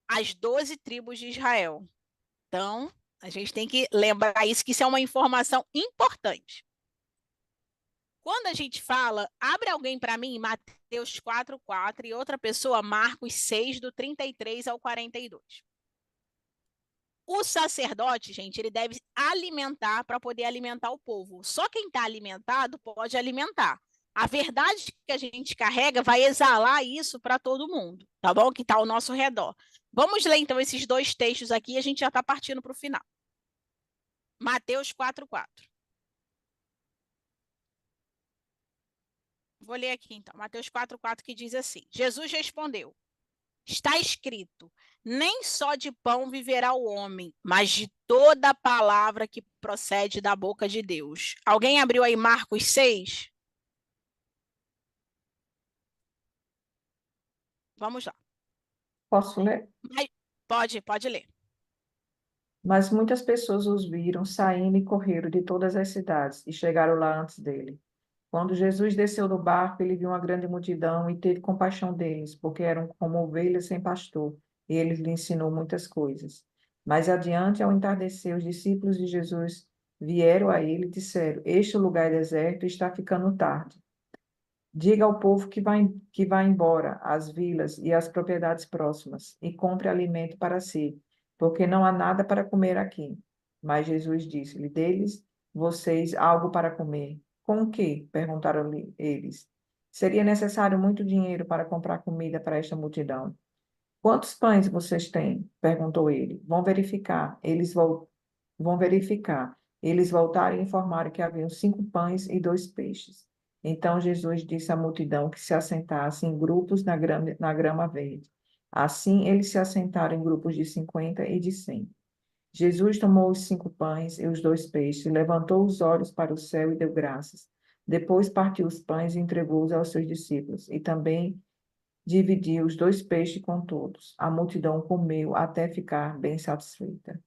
as 12 tribos de Israel. Então, a gente tem que lembrar isso, que isso é uma informação importante. Quando a gente fala, abre alguém para mim, Mateus 4:4, e outra pessoa, Marcos 6, do 33 ao 42. O sacerdote, gente, ele deve alimentar para poder alimentar o povo. Só quem está alimentado pode alimentar. A verdade que a gente carrega vai exalar isso para todo mundo, tá bom? Que está ao nosso redor. Vamos ler então esses dois textos aqui e a gente já está partindo para o final. Mateus 4:4. Vou ler aqui então. Mateus 4:4, que diz assim: Jesus respondeu: está escrito: nem só de pão viverá o homem, mas de toda a palavra que procede da boca de Deus. Alguém abriu aí Marcos 6? Vamos lá. Posso ler? Pode ler. Mas muitas pessoas os viram saindo e correram de todas as cidades e chegaram lá antes dele. Quando Jesus desceu do barco, ele viu uma grande multidão e teve compaixão deles, porque eram como ovelhas sem pastor, e ele lhe ensinou muitas coisas. Mais adiante, ao entardecer, os discípulos de Jesus vieram a ele e disseram: este lugar é deserto e está ficando tarde. Diga ao povo que vai embora às vilas e às propriedades próximas e compre alimento para si, porque não há nada para comer aqui. Mas Jesus disse-lhe: deles, vocês algo para comer. Com o quê? Perguntaram-lhe eles. Seria necessário muito dinheiro para comprar comida para esta multidão. Quantos pães vocês têm? Perguntou ele. Vão verificar. Eles voltaram e informaram que haviam 5 pães e 2 peixes. Então Jesus disse à multidão que se assentasse em grupos na grama verde. Assim eles se assentaram em grupos de 50 e de 100. Jesus tomou os 5 pães e os 2 peixes, levantou os olhos para o céu e deu graças. Depois partiu os pães e entregou-os aos seus discípulos, e também dividiu os 2 peixes com todos. A multidão comeu até ficar bem satisfeita.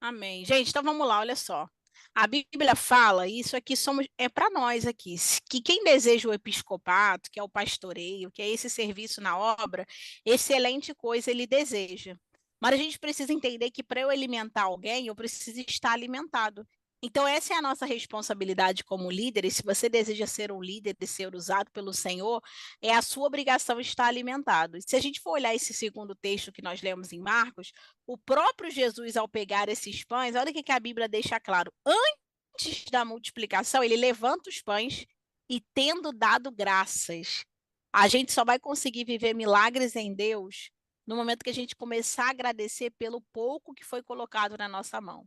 Amém. Gente, então vamos lá, olha só. A Bíblia fala, isso aqui é para nós aqui, que quem deseja o episcopato, que é o pastoreio, que é esse serviço na obra, excelente coisa ele deseja. Mas a gente precisa entender que para eu alimentar alguém, eu preciso estar alimentado. Então, essa é a nossa responsabilidade como líder, e se você deseja ser um líder e ser usado pelo Senhor, é a sua obrigação estar alimentado. E se a gente for olhar esse segundo texto que nós lemos em Marcos, o próprio Jesus, ao pegar esses pães, olha o que a Bíblia deixa claro. Antes da multiplicação, ele levanta os pães e, tendo dado graças, a gente só vai conseguir viver milagres em Deus no momento que a gente começar a agradecer pelo pouco que foi colocado na nossa mão.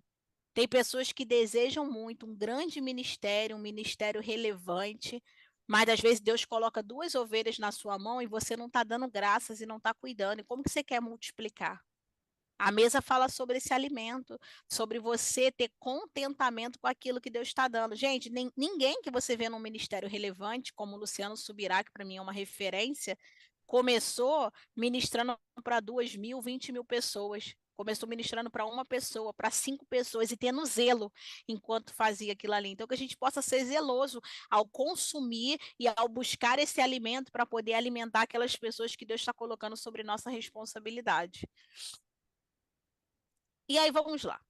Tem pessoas que desejam muito um grande ministério, um ministério relevante, mas às vezes Deus coloca 2 ovelhas na sua mão e você não está dando graças e não está cuidando. E como que você quer multiplicar? A mesa fala sobre esse alimento, sobre você ter contentamento com aquilo que Deus está dando. Gente, ninguém que você vê num ministério relevante, como o Luciano Subirá, que para mim é uma referência, começou ministrando para 2.000, 20.000 pessoas. Começou ministrando para uma pessoa, para 5 pessoas, e tendo zelo enquanto fazia aquilo ali. Então, que a gente possa ser zeloso ao consumir e ao buscar esse alimento para poder alimentar aquelas pessoas que Deus está colocando sobre nossa responsabilidade. E aí vamos lá.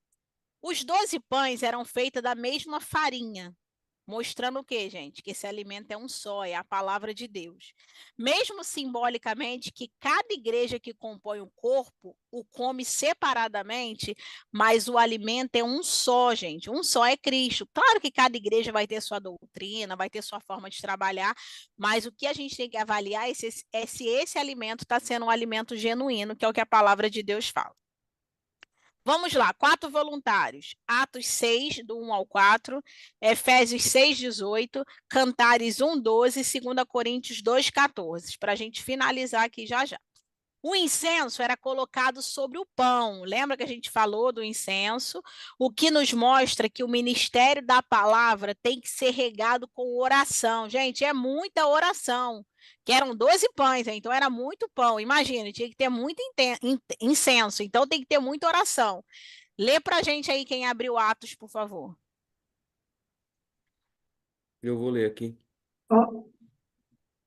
Os 12 pães eram feitos da mesma farinha, mostrando o quê, gente? Que esse alimento é um só, é a palavra de Deus. Mesmo simbolicamente que cada igreja que compõe o corpo o come separadamente, mas o alimento é um só, gente. Um só é Cristo. Claro que cada igreja vai ter sua doutrina, vai ter sua forma de trabalhar, mas o que a gente tem que avaliar é se esse alimento está sendo um alimento genuíno, que é o que a palavra de Deus fala. Vamos lá, 4 voluntários. Atos 6, do 1 ao 4, Efésios 6, 18, Cantares 1, 12, 2 Coríntios 2, 14, para a gente finalizar aqui já já. O incenso era colocado sobre o pão. Lembra que a gente falou do incenso? O que nos mostra que o ministério da palavra tem que ser regado com oração. Gente, é muita oração. Que eram 12 pães, então era muito pão. Imagina, tinha que ter muito incenso, então tem que ter muita oração. Lê para a gente aí quem abriu Atos, por favor. Eu vou ler aqui.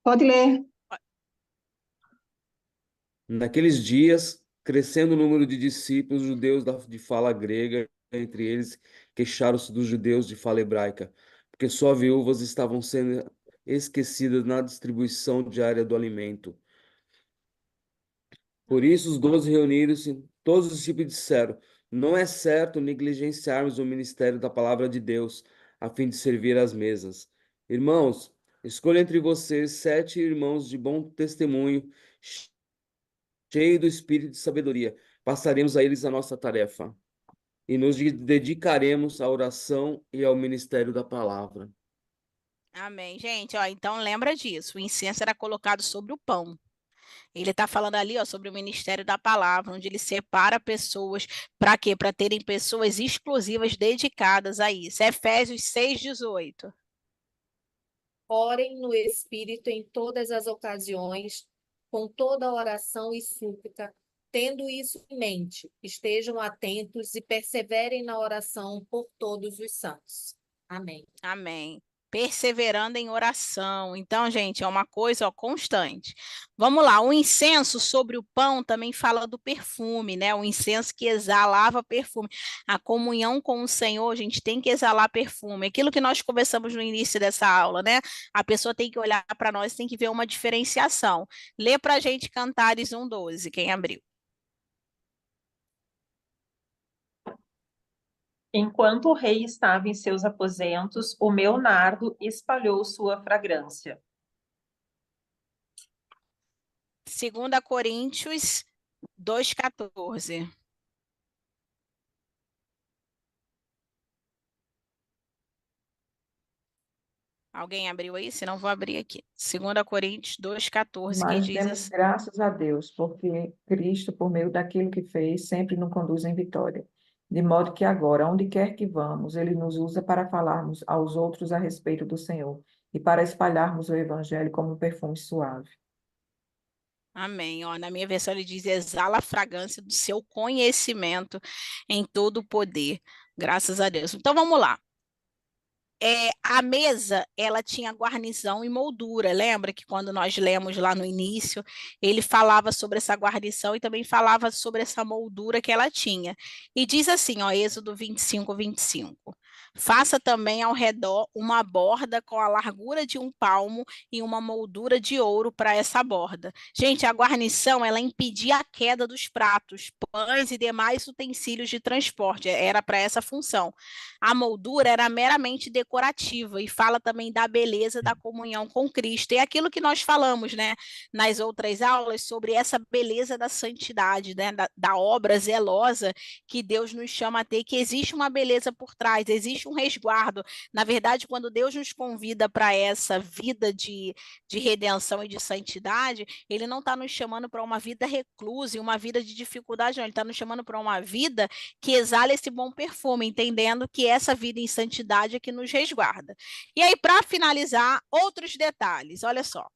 Pode ler. Naqueles dias, crescendo o número de discípulos judeus de fala grega, entre eles queixaram-se dos judeus de fala hebraica, porque só viúvas estavam sendo esquecidas na distribuição diária do alimento. Por isso, os 12 reuniram-se, todos os discípulos disseram: não é certo negligenciarmos o ministério da palavra de Deus, a fim de servir às mesas. Irmãos, escolha entre vocês 7 irmãos de bom testemunho, cheio do espírito de sabedoria. Passaremos a eles a nossa tarefa e nos dedicaremos à oração e ao ministério da palavra. Amém, gente. Ó, então lembra disso. O incenso era colocado sobre o pão. Ele está falando ali, ó, sobre o ministério da palavra, onde ele separa pessoas. Para quê? Para terem pessoas exclusivas dedicadas a isso. Efésios 6, 18. Orem no Espírito em todas as ocasiões, com toda oração e súplica, tendo isso em mente, estejam atentos e perseverem na oração por todos os santos. Amém. Amém. Perseverando em oração. Então, gente, é uma coisa, ó, constante. Vamos lá, o incenso sobre o pão também fala do perfume, né? O incenso que exalava perfume. A comunhão com o Senhor, a gente tem que exalar perfume. Aquilo que nós conversamos no início dessa aula, né? A pessoa tem que olhar para nós, tem que ver uma diferenciação. Lê para a gente Cantares 1:12, quem abriu. Enquanto o rei estava em seus aposentos, o meu nardo espalhou sua fragrância. 2 Coríntios 2:14. Alguém abriu aí? Se não, vou abrir aqui. 2 Coríntios 2:14, que Mas diz demos assim. graças a Deus, porque Cristo, por meio daquilo que fez, sempre nos conduz em vitória. De modo que agora, onde quer que vamos, Ele nos usa para falarmos aos outros a respeito do Senhor e para espalharmos o Evangelho como um perfume suave. Amém. Ó, na minha versão ele diz: exala a fragrância do seu conhecimento em todo o poder. Graças a Deus. Então vamos lá. A mesa, ela tinha guarnição e moldura. Lembra que quando nós lemos lá no início, ele falava sobre essa guarnição e também falava sobre essa moldura que ela tinha. E diz assim, ó, Êxodo 25, 25. Faça também ao redor uma borda com a largura de 1 palmo e uma moldura de ouro para essa borda. Gente, a guarnição, ela impedia a queda dos pratos, pães e demais utensílios de transporte. Era para essa função. A moldura era meramente decorativa e fala também da beleza da comunhão com Cristo. E aquilo que nós falamos, né, nas outras aulas sobre essa beleza da santidade, né, da obra zelosa que Deus nos chama a ter, que existe uma beleza por trás, existe um resguardo. Na verdade, quando Deus nos convida para essa vida de redenção e de santidade, Ele não está nos chamando para uma vida reclusa e uma vida de dificuldade, não. Ele está nos chamando para uma vida que exala esse bom perfume, entendendo que essa vida em santidade é que nos resguarda. E aí, para finalizar, outros detalhes, olha só.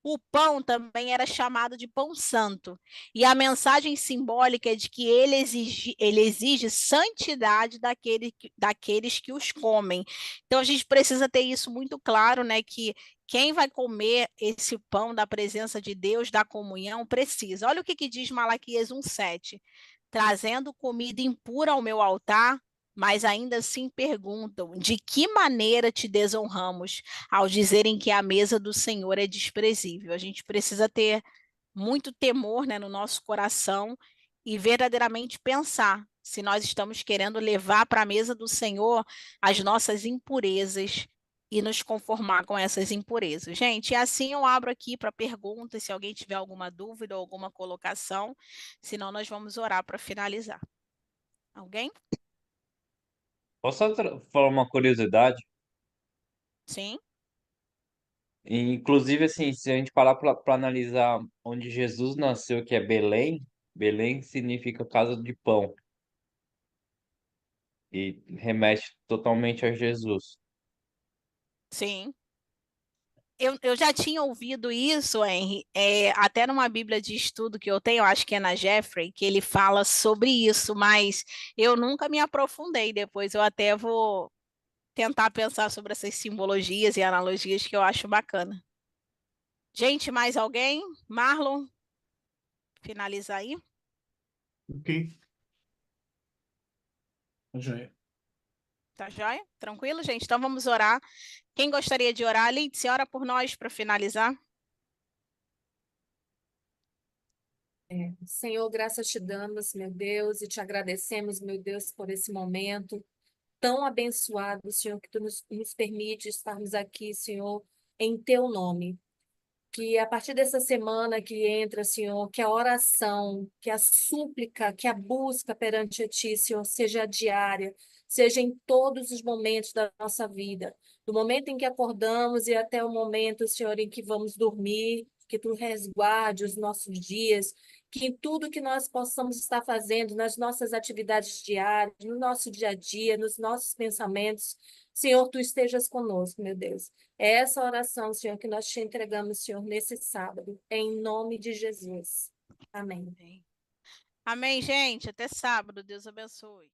O pão também era chamado de pão santo. E a mensagem simbólica é de que ele exige santidade daqueles que os comem. Então a gente precisa ter isso muito claro, né? Que quem vai comer esse pão da presença de Deus, da comunhão, precisa. Olha o que diz Malaquias 1:7. trazendo comida impura ao meu altar, mas ainda assim perguntam: de que maneira te desonramos ao dizerem que a mesa do Senhor é desprezível? A gente precisa ter muito temor, né, no nosso coração e verdadeiramente pensar se nós estamos querendo levar para a mesa do Senhor as nossas impurezas e nos conformar com essas impurezas. Gente, e assim eu abro aqui para perguntas, se alguém tiver alguma dúvida ou alguma colocação, senão nós vamos orar para finalizar. Alguém? Posso só falar uma curiosidade? Sim? Inclusive, assim, se a gente parar para analisar onde Jesus nasceu, que é Belém, Belém significa casa de pão e remete totalmente a Jesus. Sim. Eu já tinha ouvido isso, Henry, até numa Bíblia de estudo que eu tenho, acho que é na Jeffrey, que ele fala sobre isso, mas eu nunca me aprofundei. Depois eu até vou tentar pensar sobre essas simbologias e analogias que eu acho bacana. Gente, mais alguém? Marlon, finaliza aí. Ok. Joia. Tá joia? Tranquilo, gente? Então vamos orar. Quem gostaria de orar? Lídice, ora por nós para finalizar. Senhor, graças te damos, meu Deus, e te agradecemos, meu Deus, por esse momento tão abençoado, Senhor, que tu nos permite estarmos aqui, Senhor, em teu nome. Que a partir dessa semana que entra, Senhor, que a oração, que a súplica, que a busca perante a Ti, Senhor, seja diária, seja em todos os momentos da nossa vida, do momento em que acordamos e até o momento, Senhor, em que vamos dormir, que Tu resguarde os nossos dias, que em tudo que nós possamos estar fazendo, nas nossas atividades diárias, no nosso dia a dia, nos nossos pensamentos, Senhor, Tu estejas conosco, meu Deus. É essa oração, Senhor, que nós te entregamos, Senhor, nesse sábado, em nome de Jesus. Amém. Amém, gente. Até sábado. Deus abençoe.